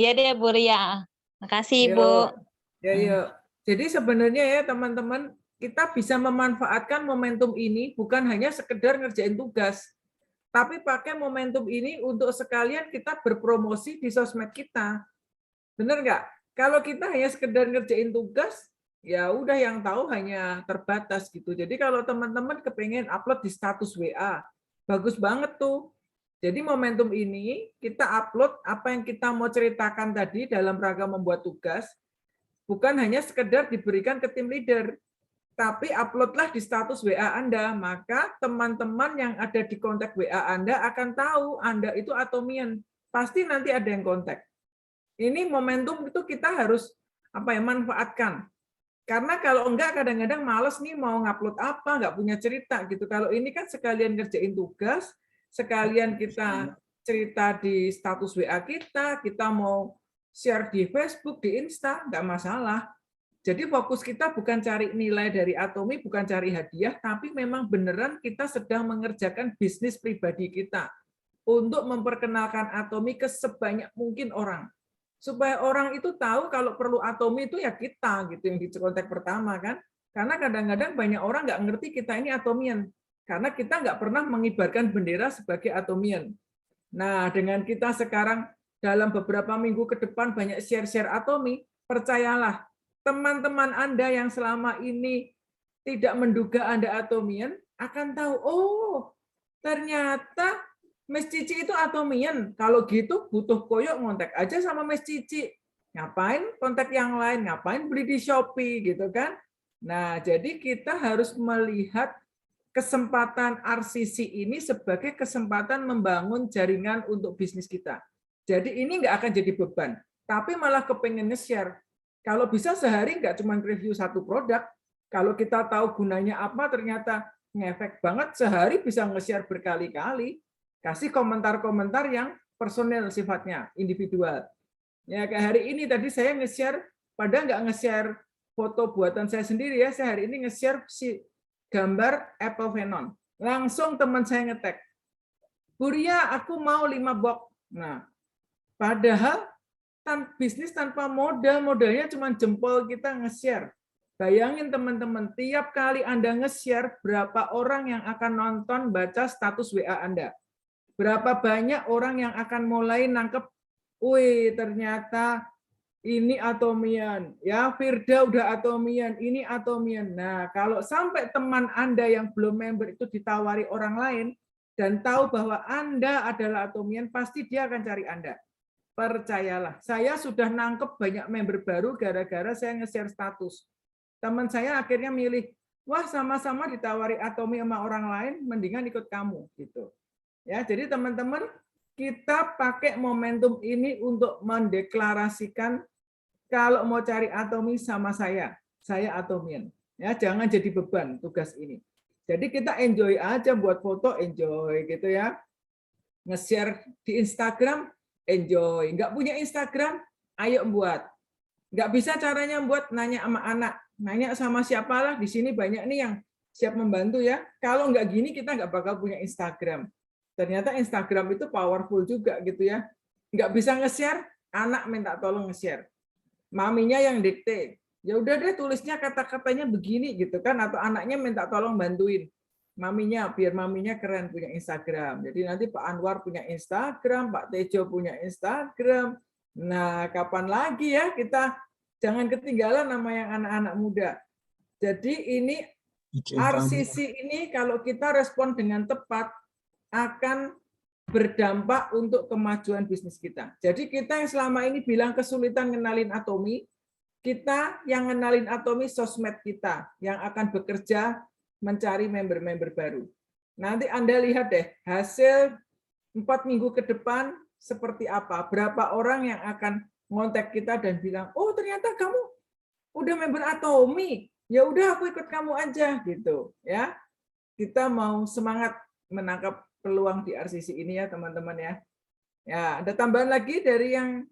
Iya deh, Bu Ria. Makasih, Bu. Ya. Jadi sebenarnya ya, teman-teman, kita bisa memanfaatkan momentum ini bukan hanya sekedar ngerjain tugas, tapi pakai momentum ini untuk sekalian kita berpromosi di sosmed kita. Bener nggak? Kalau kita hanya sekedar ngerjain tugas, ya udah yang tahu hanya terbatas gitu. Jadi kalau teman-teman kepengen upload di status WA, bagus banget tuh. Jadi momentum ini kita upload apa yang kita mau ceritakan tadi dalam rangka membuat tugas, bukan hanya sekedar diberikan ke tim leader, tapi uploadlah di status WA Anda, maka teman-teman yang ada di kontak WA Anda akan tahu Anda itu atomian, pasti nanti ada yang kontak. Ini momentum itu kita harus manfaatkan. Karena kalau enggak kadang-kadang males nih mau ngupload apa, nggak punya cerita gitu. Kalau ini kan sekalian ngerjain tugas, sekalian kita cerita di status WA kita mau share di Facebook, di Insta, nggak masalah. Jadi fokus kita bukan cari nilai dari Atomi, bukan cari hadiah, tapi memang beneran kita sedang mengerjakan bisnis pribadi kita untuk memperkenalkan Atomi ke sebanyak mungkin orang. Supaya orang itu tahu kalau perlu Atomi itu ya kita gitu yang di kontak pertama kan. Karena kadang-kadang banyak orang nggak ngerti kita ini Atomian. Karena kita nggak pernah mengibarkan bendera sebagai Atomian. Nah, dengan kita sekarang dalam beberapa minggu ke depan banyak share-share Atomi, percayalah, teman-teman Anda yang selama ini tidak menduga Anda Atomian akan tahu, oh ternyata Miss Cici itu Atomian. Kalau gitu butuh koyok ngontak aja sama Miss Cici. Ngapain kontak yang lain? Ngapain beli di Shopee gitu kan? Nah, jadi kita harus melihat kesempatan RCC ini sebagai kesempatan membangun jaringan untuk bisnis kita. Jadi ini nggak akan jadi beban, tapi malah kepengen nge-share. Kalau bisa sehari nggak cuma review satu produk, kalau kita tahu gunanya apa ternyata ngefek banget, sehari bisa nge-share berkali-kali, kasih komentar-komentar yang personal sifatnya, individual. Ya kayak hari ini tadi saya nge-share, padahal nggak nge-share foto buatan saya sendiri ya, saya hari ini nge-share si gambar Apple Venom. Langsung teman saya nge-tag, Bu Ria, aku mau 5 box. Nah, padahal bisnis tanpa modalnya cuma jempol kita nge-share. Bayangin teman-teman, tiap kali Anda nge-share, berapa orang yang akan nonton baca status WA Anda. Berapa banyak orang yang akan mulai nangkep, wih ternyata ini Atomian, ya Firda udah Atomian, ini Atomian. Nah, kalau sampai teman Anda yang belum member itu ditawari orang lain, dan tahu bahwa Anda adalah Atomian, pasti dia akan cari Anda. Percayalah, saya sudah nangkep banyak member baru gara-gara saya nge-share status. Teman saya akhirnya milih, wah sama-sama ditawari Atomi sama orang lain, mendingan ikut kamu gitu. Ya, jadi teman-teman, kita pakai momentum ini untuk mendeklarasikan kalau mau cari Atomi sama saya Atomian. Ya, jangan jadi beban tugas ini. Jadi kita enjoy aja buat foto, enjoy gitu ya. Nge-share di Instagram, enjoy. Nggak punya Instagram, ayo buat. Nggak bisa caranya buat, nanya sama anak. Nanya sama siapalah, di sini banyak nih yang siap membantu ya. Kalau nggak gini, kita nggak bakal punya Instagram. Ternyata Instagram itu powerful juga gitu ya. Nggak bisa nge-share, anak minta tolong nge-share. Maminya yang dikte. Ya udah deh tulisnya kata-katanya begini gitu kan, atau anaknya minta tolong bantuin. Maminya, biar maminya keren punya Instagram. Jadi nanti Pak Anwar punya Instagram, Pak Tejo punya Instagram. Nah, kapan lagi ya kita jangan ketinggalan nama yang anak-anak muda. Jadi ini RCC ini kalau kita respon dengan tepat akan berdampak untuk kemajuan bisnis kita. Jadi kita yang selama ini bilang kesulitan ngenalin Atomi, kita yang ngenalin Atomi sosmed kita yang akan bekerja mencari member-member baru. Nanti Anda lihat deh hasil 4 minggu ke depan seperti apa. Berapa orang yang akan ngontak kita dan bilang, oh ternyata kamu udah member Atomi, ya udah aku ikut kamu aja gitu ya. Kita mau semangat menangkap peluang di RCC ini ya teman-teman ya. Ya ada tambahan lagi dari yang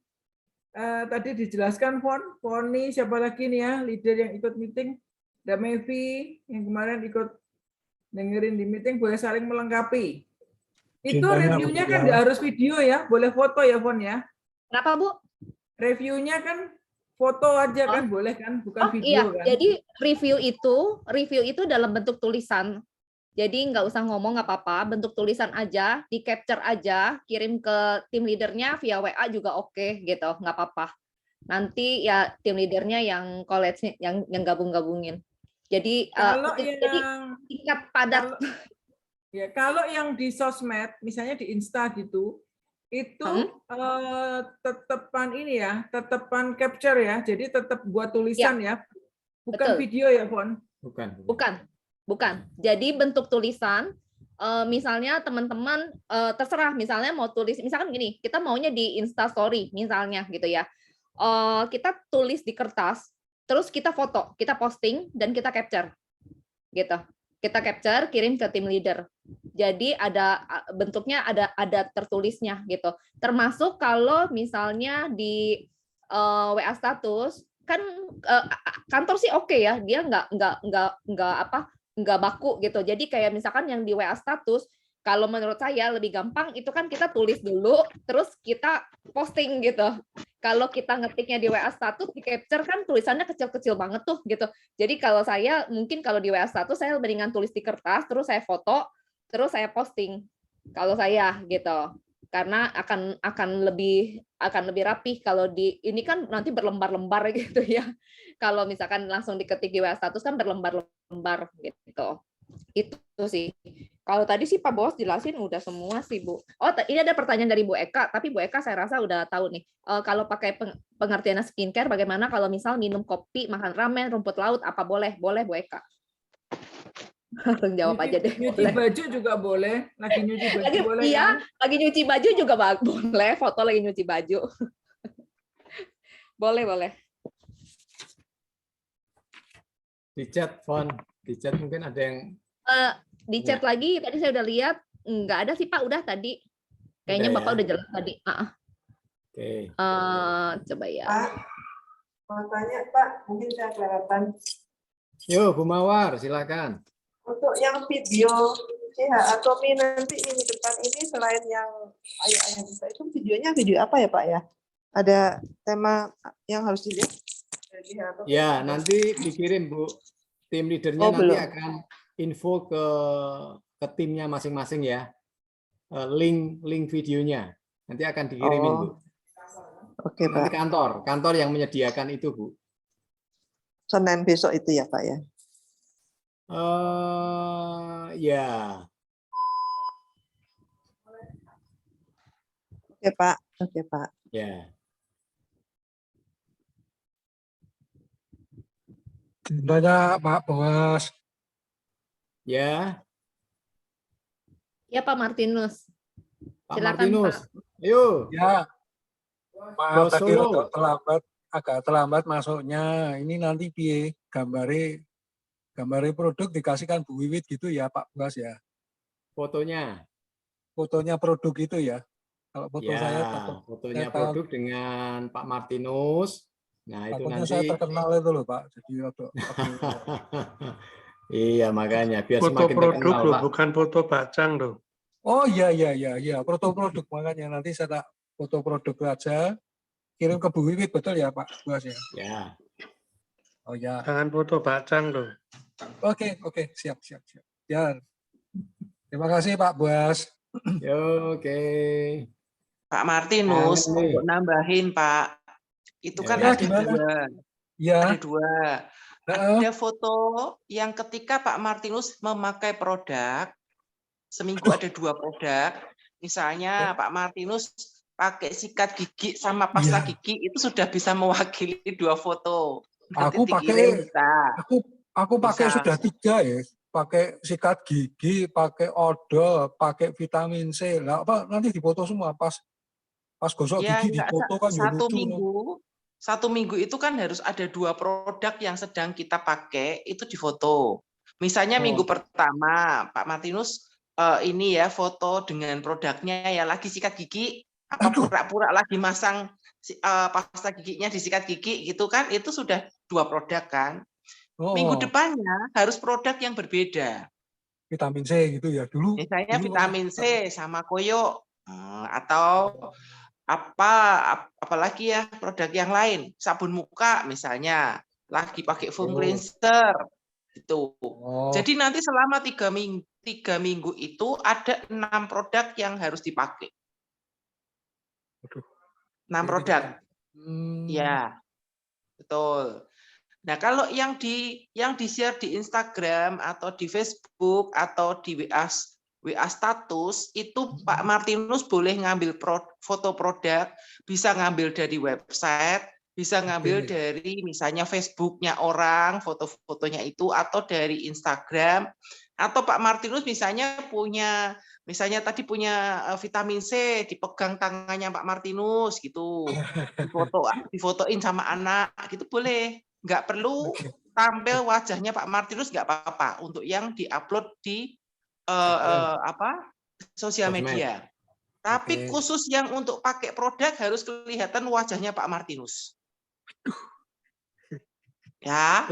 tadi dijelaskan Foni, siapa lagi nih ya leader yang ikut meeting, ada Mevi yang kemarin ikut dengerin di meeting, boleh saling melengkapi. Itu reviewnya kan nggak harus video ya, boleh foto ya Fon ya. Kenapa Bu? Reviewnya kan foto aja kan boleh kan, bukan video iya. kan. Jadi review itu dalam bentuk tulisan. Jadi nggak usah ngomong nggak apa-apa, bentuk tulisan aja, di capture aja, kirim ke tim leadernya via WA juga oke gitu, nggak apa-apa. Nanti ya tim leadernya yang college yang gabung-gabungin. Jadi jadi tingkat padat. Kalau yang di sosmed, misalnya di Insta gitu, itu tetepan ini ya, tetepan capture ya, jadi tetap buat tulisan ya, bukan betul. video ya, Fon? Bukan. Jadi bentuk tulisan, misalnya teman-teman terserah, misalnya mau tulis, misalkan gini, kita maunya di Insta Story misalnya gitu ya. Kita tulis di kertas, terus kita foto, kita posting dan kita capture gitu. Kita capture, kirim ke tim leader. Jadi ada bentuknya, ada tertulisnya gitu. Termasuk kalau misalnya di WA status kan kantor sih oke ya, dia nggak baku gitu. Jadi kayak misalkan yang di WA status, kalau menurut saya lebih gampang itu kan kita tulis dulu, terus kita posting gitu. Kalau kita ngetiknya di WA status, di capture kan tulisannya kecil-kecil banget tuh gitu. Jadi kalau saya mungkin kalau di WA status saya mendingan tulis di kertas, terus saya foto, terus saya posting. Kalau saya gitu. Karena akan lebih rapih kalau di ini kan nanti berlembar-lembar gitu ya. Kalau misalkan langsung diketik di WA status kan berlembar-lembar gitu. Itu sih. Kalau tadi sih Pak Bos jelasin udah semua sih Bu. Oh, ini ada pertanyaan dari Bu Eka, tapi Bu Eka saya rasa udah tahu nih. Kalau pakai pengertian skincare bagaimana kalau misal minum kopi, makan ramen, rumput laut, apa boleh? Boleh Bu Eka. Langsung jawab aja deh. Nyuci baju juga boleh, lagi nyuci baju boleh. Iya, kan? lagi nyuci baju juga boleh, foto lagi nyuci baju. Boleh. Di chat, Fon. Di chat mungkin ada yang Di chat lagi, tadi saya udah lihat, nggak ada sih Pak, udah tadi. Kayaknya Udah Bapak ya? udah jelas tadi. Oke. Coba ya. Pak, mau tanya Pak, mungkin saya kelewatan. Yuk, Bu Mawar, silakan. Untuk yang video Atomi nanti ini depan ini selain yang ayo bisa itu videonya video apa ya Pak ya? Ada tema yang harus dilihat? Ya, nanti dikirim Bu. Tim leadernya nanti belum. akan info ke timnya masing-masing ya. Link videonya nanti akan dikirimin Bu. Oke Nanti Pak. kantor yang menyediakan itu Bu. Senin besok itu ya Pak ya? Ya. Oke Pak. Ya. Tanya Pak Bos. Ya. Ya Pak Martinus. Pak Silakan, Martinus. Pak. Ayo. Ya. Maaf Bos tadi Solo. agak terlambat masuknya. Ini nanti piye gambare produk dikasihkan Bu Wiwit gitu ya Pak Bos ya. Fotonya. Fotonya produk itu ya. Kalau foto Ya, saya fotonya produk dengan Pak Martinus. Nah, itu takutnya nanti saya terkenal itu loh Pak. Jadi iya, makanya biar Foto semakin produk terkenal, loh, Pak. bukan foto bacang loh. Oh iya, foto produk makanya nanti saya tak foto produk aja kirim ke Bu Wiwit betul ya Pak Bos ya. Ya. Oh ya. Jangan foto bacang loh. Oke, siap. Ya. Terima kasih Pak Bos. Oke. Pak Martinus, untuk nambahin Pak, itu kan Ya, ada gimana? dua. Ya. Ada dua. Ada foto yang ketika Pak Martinus memakai produk, seminggu ada 2 produk. Misalnya Pak Martinus pakai sikat gigi sama pasta gigi, itu sudah bisa mewakili 2 foto. Nanti Aku pakai dikirim bisa. aku pakai Bisa. sudah 3 ya. Pakai sikat gigi, pakai odol, pakai vitamin C. Lah apa nanti difoto semua pas gosok Ya, gigi enggak, difoto kan ya lucu. satu minggu itu kan harus ada 2 produk yang sedang kita pakai itu difoto. Misalnya minggu pertama Pak Martinus ini ya foto dengan produknya ya lagi sikat gigi, apa pura-pura lagi masang pasta giginya disikat gigi gitu kan, itu sudah 2 produk kan. Minggu depannya harus produk yang berbeda. Vitamin C gitu ya dulu. Misalnya vitamin C sama koyo atau apalagi ya produk yang lain, sabun muka misalnya lagi pakai foam cleanser gitu. Jadi nanti selama 3 minggu itu ada 6 produk yang harus dipakai. 6 produk. Ya, betul. Nah, kalau yang di-share di Instagram atau di Facebook atau di WA status itu Pak Martinus boleh ngambil foto produk, bisa ngambil dari website, bisa ngambil dari misalnya Facebooknya orang, foto-fotonya itu, atau dari Instagram, Atau Pak Martinus misalnya tadi punya vitamin C, dipegang tangannya Pak Martinus gitu, difotoin sama anak gitu boleh. Nggak perlu tampil wajahnya Pak Martinus, nggak apa-apa untuk yang diupload di sosial media. Tapi khusus yang untuk pakai produk harus kelihatan wajahnya Pak Martinus. Ya,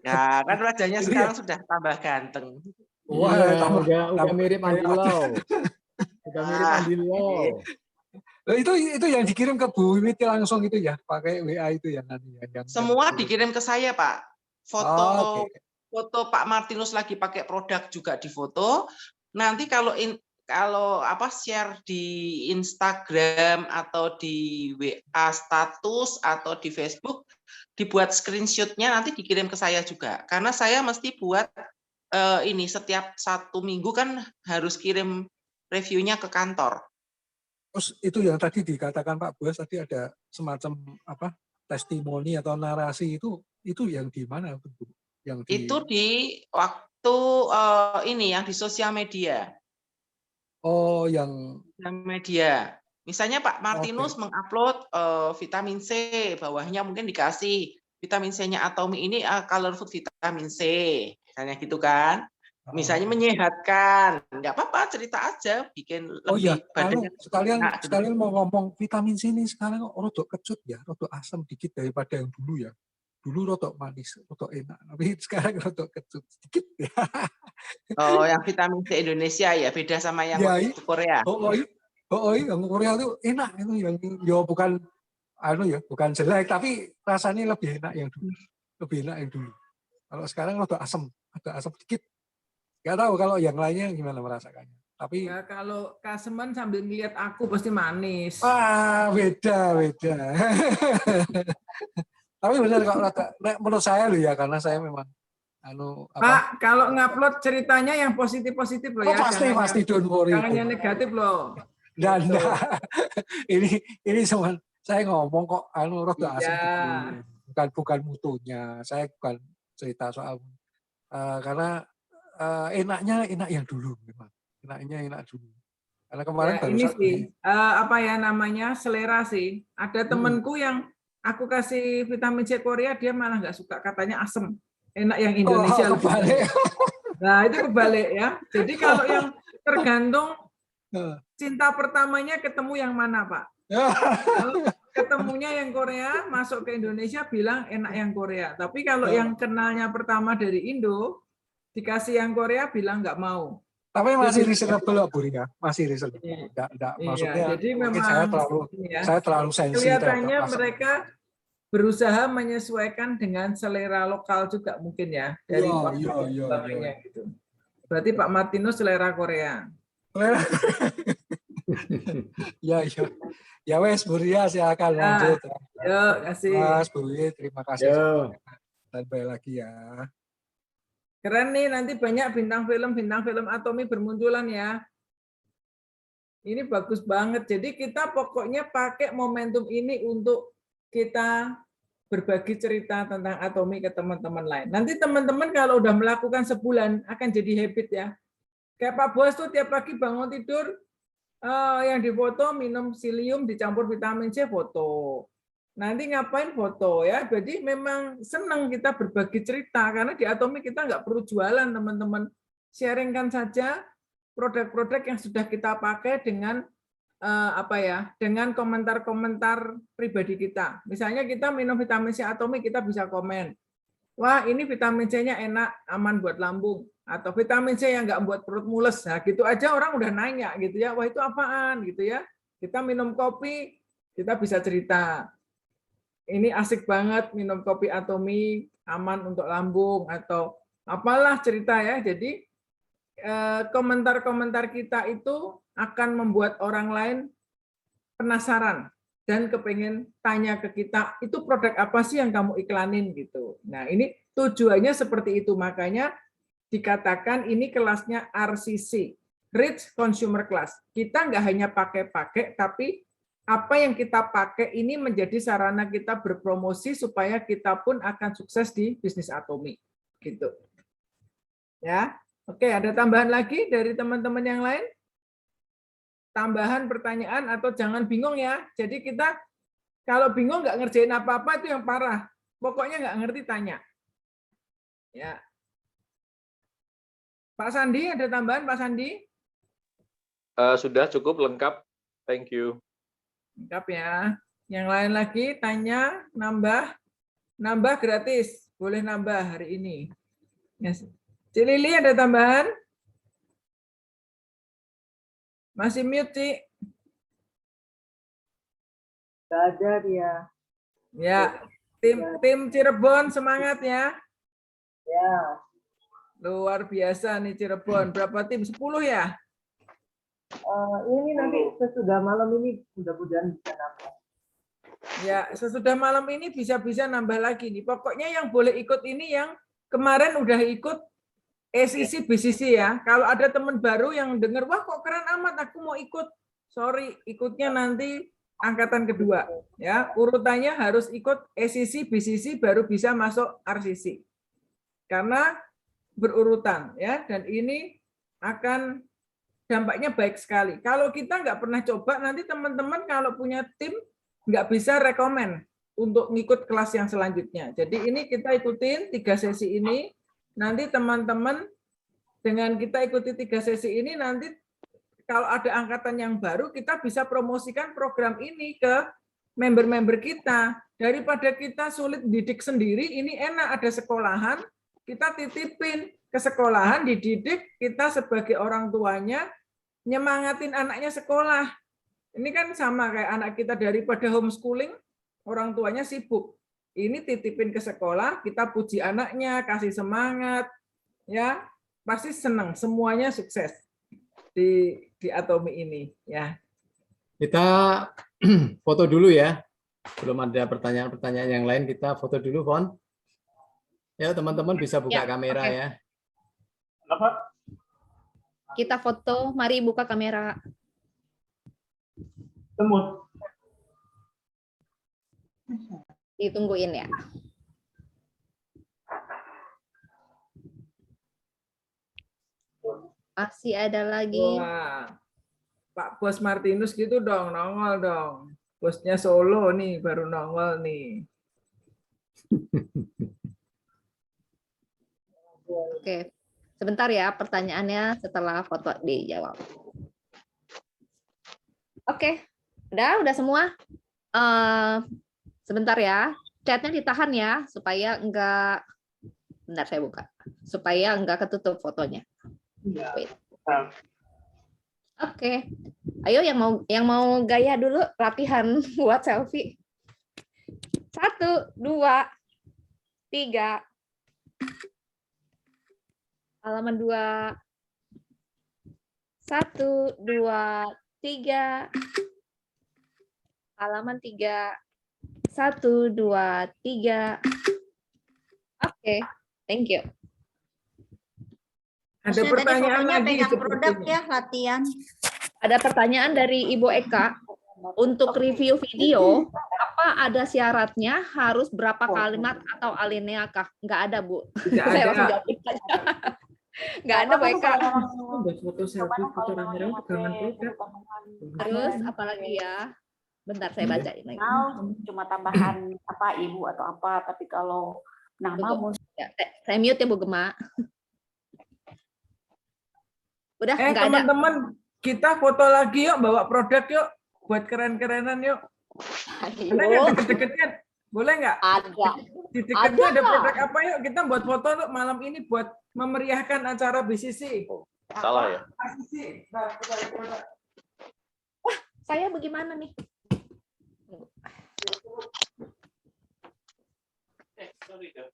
kan wajahnya sekarang sudah tambah ganteng. Wah, udah mirip Andi Lau. Udah mirip Andi Lau. Itu yang dikirim ke Bu Wiwit langsung itu ya, pakai WA itu ya nanti ya. Semua dikirim ke saya, Pak. Foto Pak Martinus lagi pakai produk juga difoto. Nanti kalau share di Instagram atau di WA status atau di Facebook, dibuat screenshot-nya nanti dikirim ke saya juga. Karena saya mesti buat setiap 1 minggu kan harus kirim reviewnya ke kantor. Terus itu yang tadi dikatakan Pak Buas tadi ada semacam testimoni atau narasi itu yang di mana Bu? Itu di waktu yang di sosial media. Oh, yang media. Misalnya Pak Martinus mengupload vitamin C, bawahnya mungkin dikasih vitamin C-nya Atomy ini color food vitamin C, misalnya gitu kan. Misalnya menyehatkan, nggak apa-apa, cerita aja, bikin lebih badannya. Sekalian mau ngomong vitamin C ini sekarang rodok kecut ya, rodok asam dikit daripada yang dulu ya. Dulu rodok manis, rodok enak, tapi sekarang rodok kecut sedikit ya. Oh, yang vitamin C Indonesia ya, beda sama yang Korea. Yang Korea itu enak itu yang bukan jelek tapi rasanya lebih enak yang dulu. Kalau sekarang rodok asam sedikit. Nggak tahu kalau yang lainnya gimana merasakannya. Tapi ya, kalau kaseman sambil ngeliat aku pasti manis. Beda. Tapi benar kalau menurut saya loh ya, karena saya memang Pak, kalau ngupload ceritanya yang positif-positif loh ya. Pasti don't worry. Jangan yang negatif loh. Dan ini cuma saya ngomong kok rodok asam bukan mutunya. Saya bukan cerita soal karena enaknya enak yang dulu memang. Enaknya enak dulu. Karena kemarin ya, ini sih selera sih. Ada temenku yang aku kasih vitamin C Korea, dia malah nggak suka, katanya asem. Enak yang Indonesia. Nah, itu kebalik ya. Jadi kalau yang tergantung cinta pertamanya ketemu yang mana, Pak? Ketemunya yang Korea, masuk ke Indonesia bilang enak yang Korea. Tapi kalau yang kenalnya pertama dari Indo, dikasih yang Korea bilang nggak mau. Tapi masih reasonable Bu Ria, masih reasonable. Maksudnya jadi mungkin memang saya terlalu sensitif. Kelihatannya mereka berusaha menyesuaikan dengan selera lokal juga mungkin ya dari gitu. Berarti Pak Martinus selera Korea. Ya wes Bu Ria silakan lanjut. Yuk, kasih. Mas Bu Ria, terima kasih. Sampai lagi ya. Keren nih, nanti banyak bintang film Atomy bermunculan ya. Ini bagus banget. Jadi kita pokoknya pakai momentum ini untuk kita berbagi cerita tentang Atomy ke teman-teman lain. Nanti teman-teman kalau udah melakukan sebulan akan jadi habit ya. Kayak Pak Bos tuh tiap pagi bangun tidur, yang difoto minum psyllium dicampur vitamin C foto. Nanti ngapain foto ya. Jadi memang senang kita berbagi cerita karena di Atomy kita nggak perlu jualan teman-teman. Sharingkan saja produk-produk yang sudah kita pakai dengan dengan komentar-komentar pribadi kita. Misalnya kita minum vitamin C Atomy, kita bisa komen. Wah, ini vitamin C-nya enak, aman buat lambung. Atau vitamin C yang nggak buat perut mules. Nah, gitu aja orang udah nanya gitu ya. Wah, itu apaan gitu ya. Kita minum kopi, kita bisa cerita. Ini asik banget minum kopi Atomy, aman untuk lambung atau apalah cerita ya. Jadi komentar-komentar kita itu akan membuat orang lain penasaran dan kepengen tanya ke kita, itu produk apa sih yang kamu iklanin gitu. Nah, ini tujuannya seperti itu. Makanya dikatakan ini kelasnya RCC, Rich Consumer Class. Kita nggak hanya pakai-pakai, tapi apa yang kita pakai ini menjadi sarana kita berpromosi supaya kita pun akan sukses di bisnis Atomy gitu. Ya. Oke, ada tambahan lagi dari teman-teman yang lain? Tambahan pertanyaan atau jangan bingung ya. Jadi kita kalau bingung nggak ngerjain apa-apa itu yang parah. Pokoknya nggak ngerti tanya. Ya. Pak Sandi, ada tambahan Pak Sandi? Sudah cukup lengkap. Thank you. Lengkap ya. Yang lain lagi tanya, nambah. Nambah gratis. Boleh nambah hari ini. Yes. Ci Lili ada tambahan? Masih mute, Ci. Nggak ada dia. Ya, tim Cirebon semangat ya. Ya. Luar biasa nih Cirebon. Berapa tim? 10 ya? Ini nanti sesudah malam ini mudah-mudahan bisa nambah. Ya, sesudah malam ini bisa-bisa nambah lagi nih. Pokoknya yang boleh ikut ini yang kemarin udah ikut ECC BCC ya. Kalau ada teman baru yang dengar, wah kok keren amat, aku mau ikut. Sorry, ikutnya nanti angkatan kedua. Ya, urutannya harus ikut ECC BCC baru bisa masuk RCC. Karena berurutan ya, dan ini akan dampaknya baik sekali. Kalau kita nggak pernah coba, nanti teman-teman kalau punya tim nggak bisa rekomen untuk ngikut kelas yang selanjutnya. Jadi ini kita ikutin 3 sesi ini. Nanti teman-teman dengan kita ikuti 3 sesi ini, nanti kalau ada angkatan yang baru, kita bisa promosikan program ini ke member-member kita. Daripada kita sulit didik sendiri, ini enak ada sekolahan, kita titipin ke sekolahan, dididik, kita sebagai orang tuanya nyemangatin anaknya sekolah. Ini kan sama kayak anak kita daripada homeschooling, orang tuanya sibuk. Ini titipin ke sekolah, kita puji anaknya, kasih semangat, ya pasti senang, semuanya sukses di Atomi ini, ya. Kita foto dulu ya. Belum ada pertanyaan-pertanyaan yang lain, kita foto dulu, Fon. Ya, teman-teman bisa buka kamera ya. Kita foto, mari buka kamera. Temut. Ditungguin ya. Masih ada lagi. Wah, Pak Bos Martinus gitu dong, nongol dong. Bosnya Solo nih, baru nongol nih. Oke, sebentar ya pertanyaannya setelah foto dijawab. Oke, udah semua. Sebentar ya, chatnya ditahan ya supaya enggak. Bentar saya buka, supaya enggak ketutup fotonya. Wait. Oke, ayo yang mau gaya dulu latihan buat selfie. 1, 2, 3. Halaman 2. 1, 2, 3. Halaman 3. 1, 2, 3. Oke, thank you. Ada pertanyaan lagi produk ya, latihan. Ada pertanyaan dari Ibu Eka. Untuk review video, apa ada syaratnya? Harus berapa kalimat atau alinea kah? Nggak ada, Bu. Saya langsung jawab aja. Nggak ada, Bu Eka. Foto selfie, foto rame-rame, pegangan produk. Terus apalagi ya? Bentar saya bacain lagi. Cuma tambahan apa ibu atau apa, tapi kalau nama ya, saya mute ya Bu Gema. Udah nggak ada. Teman-teman, kita foto lagi yuk, bawa produk yuk, buat keren-kerenan yuk. Ada nggak deket-deketnya? Boleh nggak? Ada. Di deketnya ada produk apa yuk? Kita buat foto yuk malam ini buat memeriahkan acara BCC. Salah ya? BCC. Nah, produk. Wah, saya bagaimana nih? Sorry, ya.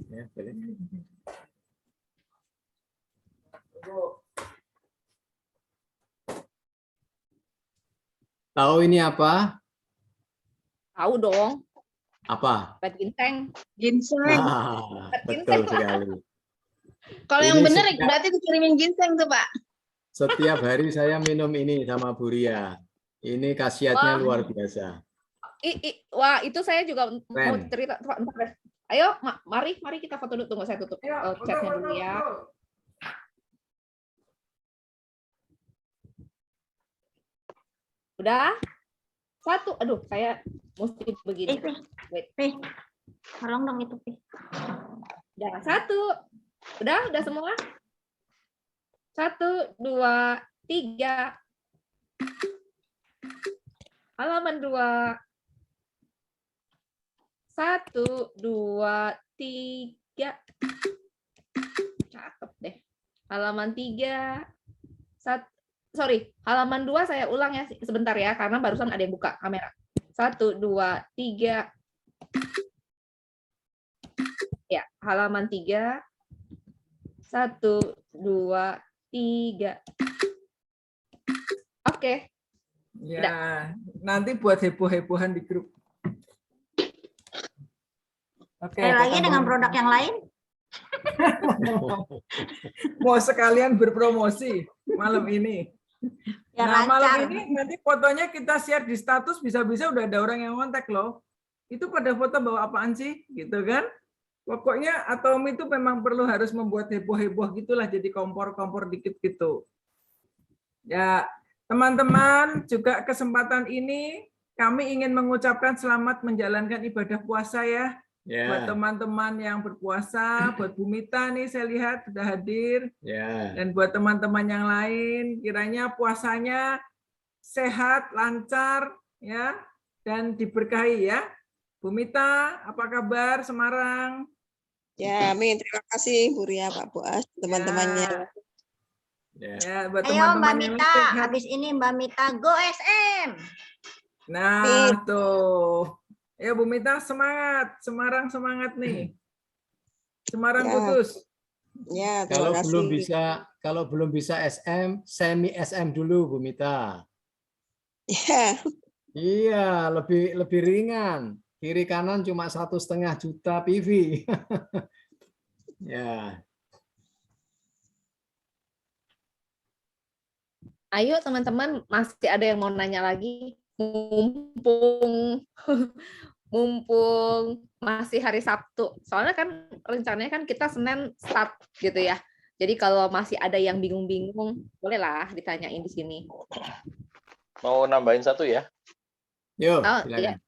Ya, boleh. Tahu ini apa? Tahu dong. Apa? Obat ginseng. Ginseng. Betul sekali. Kalau yang benar berarti dikirimin ginseng tuh, Pak. Setiap hari saya minum ini sama Bu Ria. Ini khasiatnya luar biasa. Wah, itu saya juga mau Keren. cerita. Ayo, mari kita foto dulu. Tunggu saya tutup chatnya dulu ya. Udah? Satu. Aduh, saya mesti begini. Wait. Tolong dong itu, Pi. Udah, satu. Udah semua? 1, 2, 3. Halaman 2. 1, 2, 3. Cakep deh. Halaman 3. Halaman 2 saya ulang ya sebentar ya, karena barusan ada yang buka kamera. 1, 2, 3. Ya, halaman 3. 1, 2, 3. Oke. Ya, nanti buat heboh-hebohan di grup. Oke. Lagi dengan produk yang lain. Mau sekalian berpromosi malam ini. Ya, nah, malam lancar. ini nanti fotonya kita share di status, bisa-bisa udah ada orang yang kontak loh. Itu pada foto bawa apaan sih? Gitu kan? Pokoknya Atomi itu memang perlu harus membuat heboh-heboh gitulah, jadi kompor-kompor dikit gitu. Ya, teman-teman, juga kesempatan ini kami ingin mengucapkan selamat menjalankan ibadah puasa ya. Buat teman-teman yang berpuasa, buat Bu Mita nih saya lihat sudah hadir. Dan buat teman-teman yang lain, kiranya puasanya sehat, lancar ya, dan diberkahi ya. Bu Mita, apa kabar Semarang? Ya, amin. Terima kasih Bu Ria, Pak Boas, teman-temannya. Ya, buat Ayo teman-teman Mbak yang Mita, sehat. habis ini Mbak Mita go SM. Nah, tuh. Ya Bu Mita semangat, Semarang semangat nih. Semarang Ya. Kudus. Ya, terima kasih. Kalau belum bisa SM, semi SM dulu Bu Mita. Ya. Iya, lebih ringan. Kiri kanan cuma 1,5 juta PV. Ya. Ayo teman-teman, masih ada yang mau nanya lagi? Mumpung masih hari Sabtu. Soalnya kan rencananya kan kita Senin start gitu ya. Jadi kalau masih ada yang bingung-bingung, bolehlah ditanyain di sini. Mau nambahin satu ya? Yuk, iya.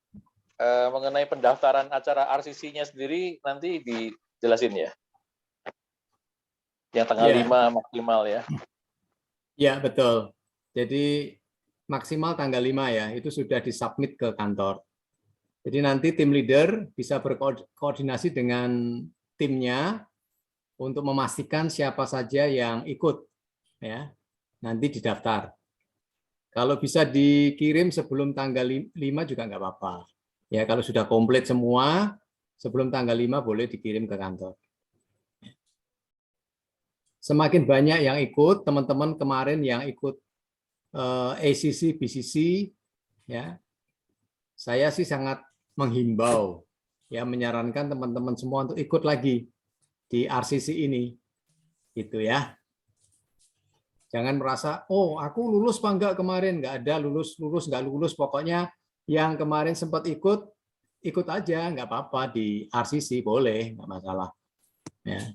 Mengenai pendaftaran acara RCC-nya sendiri nanti dijelasin ya? Yang tanggal 5 maksimal ya? Ya, betul. Jadi maksimal tanggal 5 ya, itu sudah disubmit ke kantor. Jadi nanti tim leader bisa berkoordinasi dengan timnya untuk memastikan siapa saja yang ikut ya. Nanti didaftar. Kalau bisa dikirim sebelum tanggal 5 juga nggak apa-apa. Ya, kalau sudah komplit semua sebelum tanggal 5 boleh dikirim ke kantor. Semakin banyak yang ikut, teman-teman kemarin yang ikut ACC, BCC, ya, saya sih sangat menghimbau, ya, menyarankan teman-teman semua untuk ikut lagi di RCC ini, gitu ya. Jangan merasa, oh aku lulus apa enggak kemarin, nggak ada lulus nggak lulus, pokoknya yang kemarin sempat ikut aja, nggak apa-apa di RCC boleh, nggak masalah. Ya.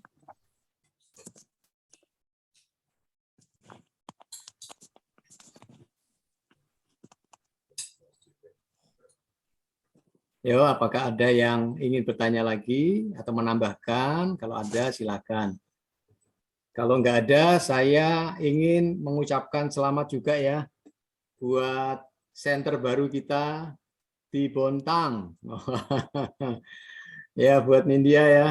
Yo, apakah ada yang ingin bertanya lagi atau menambahkan? Kalau ada, silakan. Kalau nggak ada, saya ingin mengucapkan selamat juga ya buat center baru kita di Bontang. Ya, buat Nindya ya.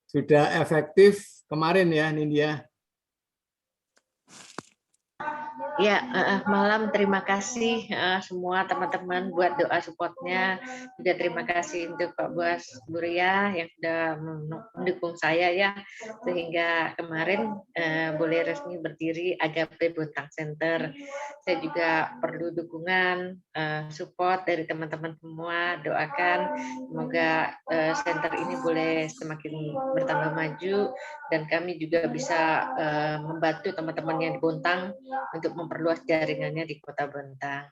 Sudah efektif kemarin ya, Nindya. Ya, malam terima kasih semua teman-teman buat doa supportnya. Juga terima kasih untuk Pak Boas Bu Ria yang sudah mendukung saya ya, sehingga kemarin boleh resmi berdiri Agape Bontang Center. Saya juga perlu dukungan support dari teman-teman semua. Doakan semoga center ini boleh semakin bertambah maju dan kami juga bisa membantu teman-teman yang di Bontang untuk memperluas jaringannya di Kota Bontang.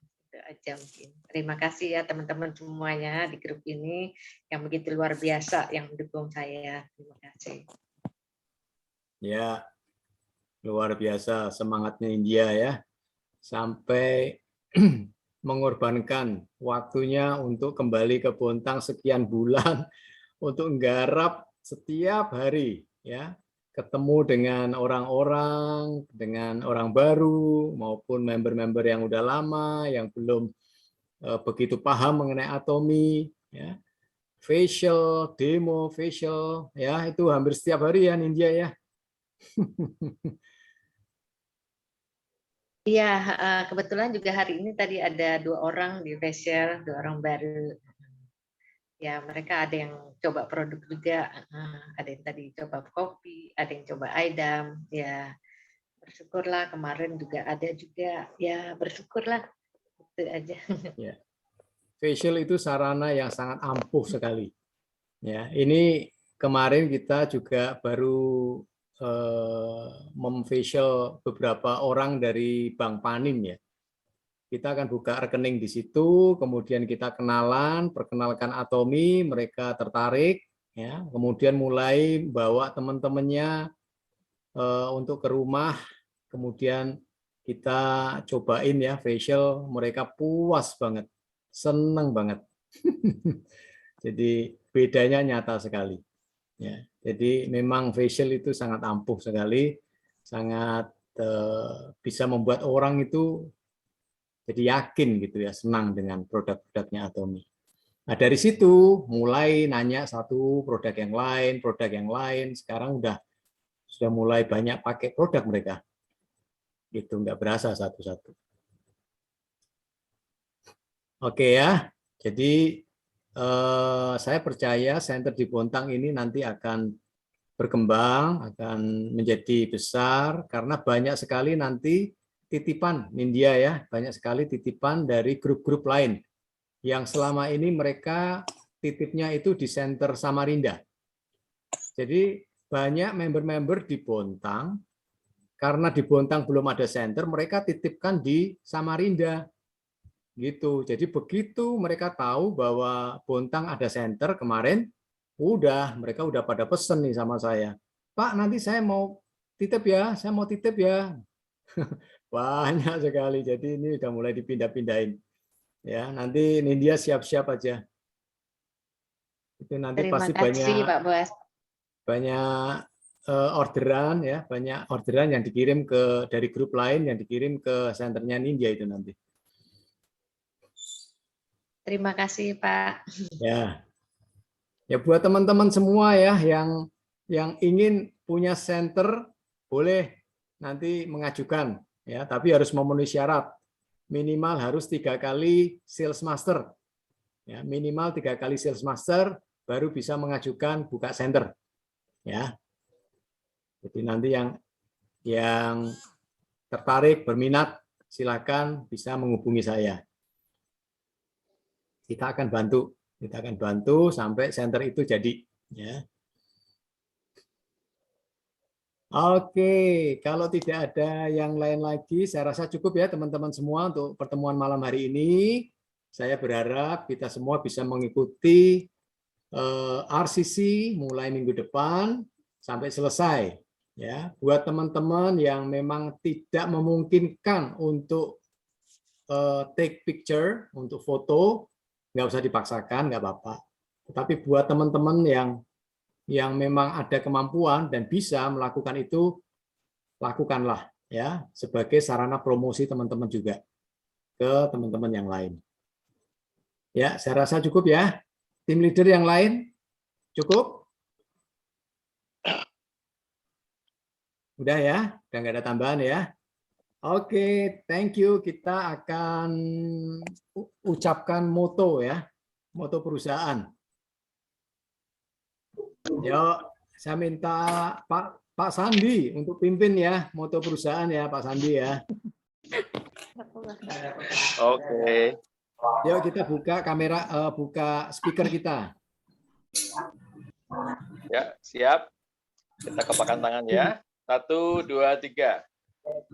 aja mungkin. Terima kasih ya teman-teman semuanya di grup ini yang begitu luar biasa yang mendukung saya. Terima kasih. Ya, luar biasa semangatnya India ya. Sampai mengorbankan waktunya untuk kembali ke Bontang sekian bulan untuk nggarap setiap hari ya, ketemu dengan orang-orang, dengan orang baru maupun member-member yang udah lama yang belum begitu paham mengenai Atomy ya. Facial, demo facial ya, itu hampir setiap hari ya Nindya ya. Iya, kebetulan juga hari ini tadi ada 2 orang di facial, 2 orang baru. Ya, mereka ada yang coba produk juga, ada yang tadi coba kopi, ada yang coba Aidam. Ya, bersyukurlah kemarin juga ada juga. Ya, bersyukurlah itu aja. Ya. Facial itu sarana yang sangat ampuh sekali. Ya, ini kemarin kita juga baru memfacial beberapa orang dari Bank Panin ya. Kita akan buka rekening di situ, kemudian kita kenalan, perkenalkan Atomy, mereka tertarik, ya, kemudian mulai bawa teman-temannya untuk ke rumah, kemudian kita cobain ya facial, mereka puas banget, seneng banget. Jadi bedanya nyata sekali. Ya, jadi memang facial itu sangat ampuh sekali, sangat bisa membuat orang itu jadi yakin gitu ya, senang dengan produk-produknya Atomy. Nah dari situ mulai nanya satu produk yang lain, sekarang sudah mulai banyak pakai produk mereka. Gitu, nggak berasa satu-satu. Oke ya, jadi saya percaya center di Bontang ini nanti akan berkembang, akan menjadi besar karena banyak sekali nanti titipan Nindya ya, banyak sekali titipan dari grup-grup lain yang selama ini mereka titipnya itu di center Samarinda. Jadi banyak member-member di Bontang, karena di Bontang belum ada center, mereka titipkan di Samarinda. Gitu. Jadi begitu mereka tahu bahwa Bontang ada center kemarin, mereka udah pada pesen nih sama saya. Pak, nanti saya mau titip ya, Banyak sekali, jadi ini udah mulai dipindah-pindahin. Ya, nanti Nindya siap-siap aja. Itu nanti Terima pasti kasih, Pak Bos. banyak orderan ya, banyak orderan yang dikirim dari grup lain yang dikirim ke senternya Nindya itu nanti. Terima kasih, Pak. Ya. Ya buat teman-teman semua ya yang ingin punya center boleh nanti mengajukan ya, tapi harus memenuhi syarat. Minimal harus 3 kali sales master. Ya, minimal 3 kali sales master baru bisa mengajukan buka center. Ya. Jadi nanti yang tertarik, berminat, silakan bisa menghubungi saya. Kita akan bantu sampai center itu jadi. Ya. Oke, kalau tidak ada yang lain lagi, saya rasa cukup ya teman-teman semua untuk pertemuan malam hari ini. Saya berharap kita semua bisa mengikuti RCC mulai minggu depan sampai selesai. Ya, buat teman-teman yang memang tidak memungkinkan untuk take picture, untuk foto, nggak usah dipaksakan, nggak apa-apa. Tetapi buat teman-teman yang memang ada kemampuan dan bisa melakukan itu, lakukanlah ya sebagai sarana promosi teman-teman juga ke teman-teman yang lain. Ya, saya rasa cukup ya. Tim leader yang lain cukup? Udah ya, udah nggak ada tambahan ya. Oke, thank you. Kita akan ucapkan moto ya, moto perusahaan. Yuk, saya minta Pak Sandi untuk pimpin ya moto perusahaan ya Pak Sandi ya. Oke. Yuk kita buka kamera, buka speaker kita. Ya, siap. Kita kepakan tangan ya. 1, 2, 3.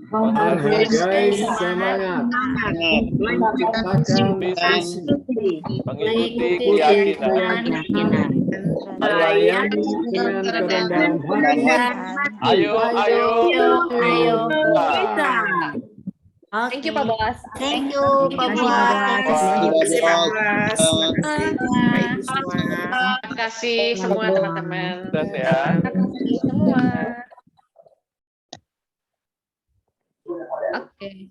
Menghargai semangat. Menciptakan visi. Mengikuti keyakinan. Melayani dengan kerendahan hati. Ayo. Thank you Pak Boas. Thank you Pak Boas. Terima kasih semua teman-teman. Sukses ya. Terima kasih semua. Oke.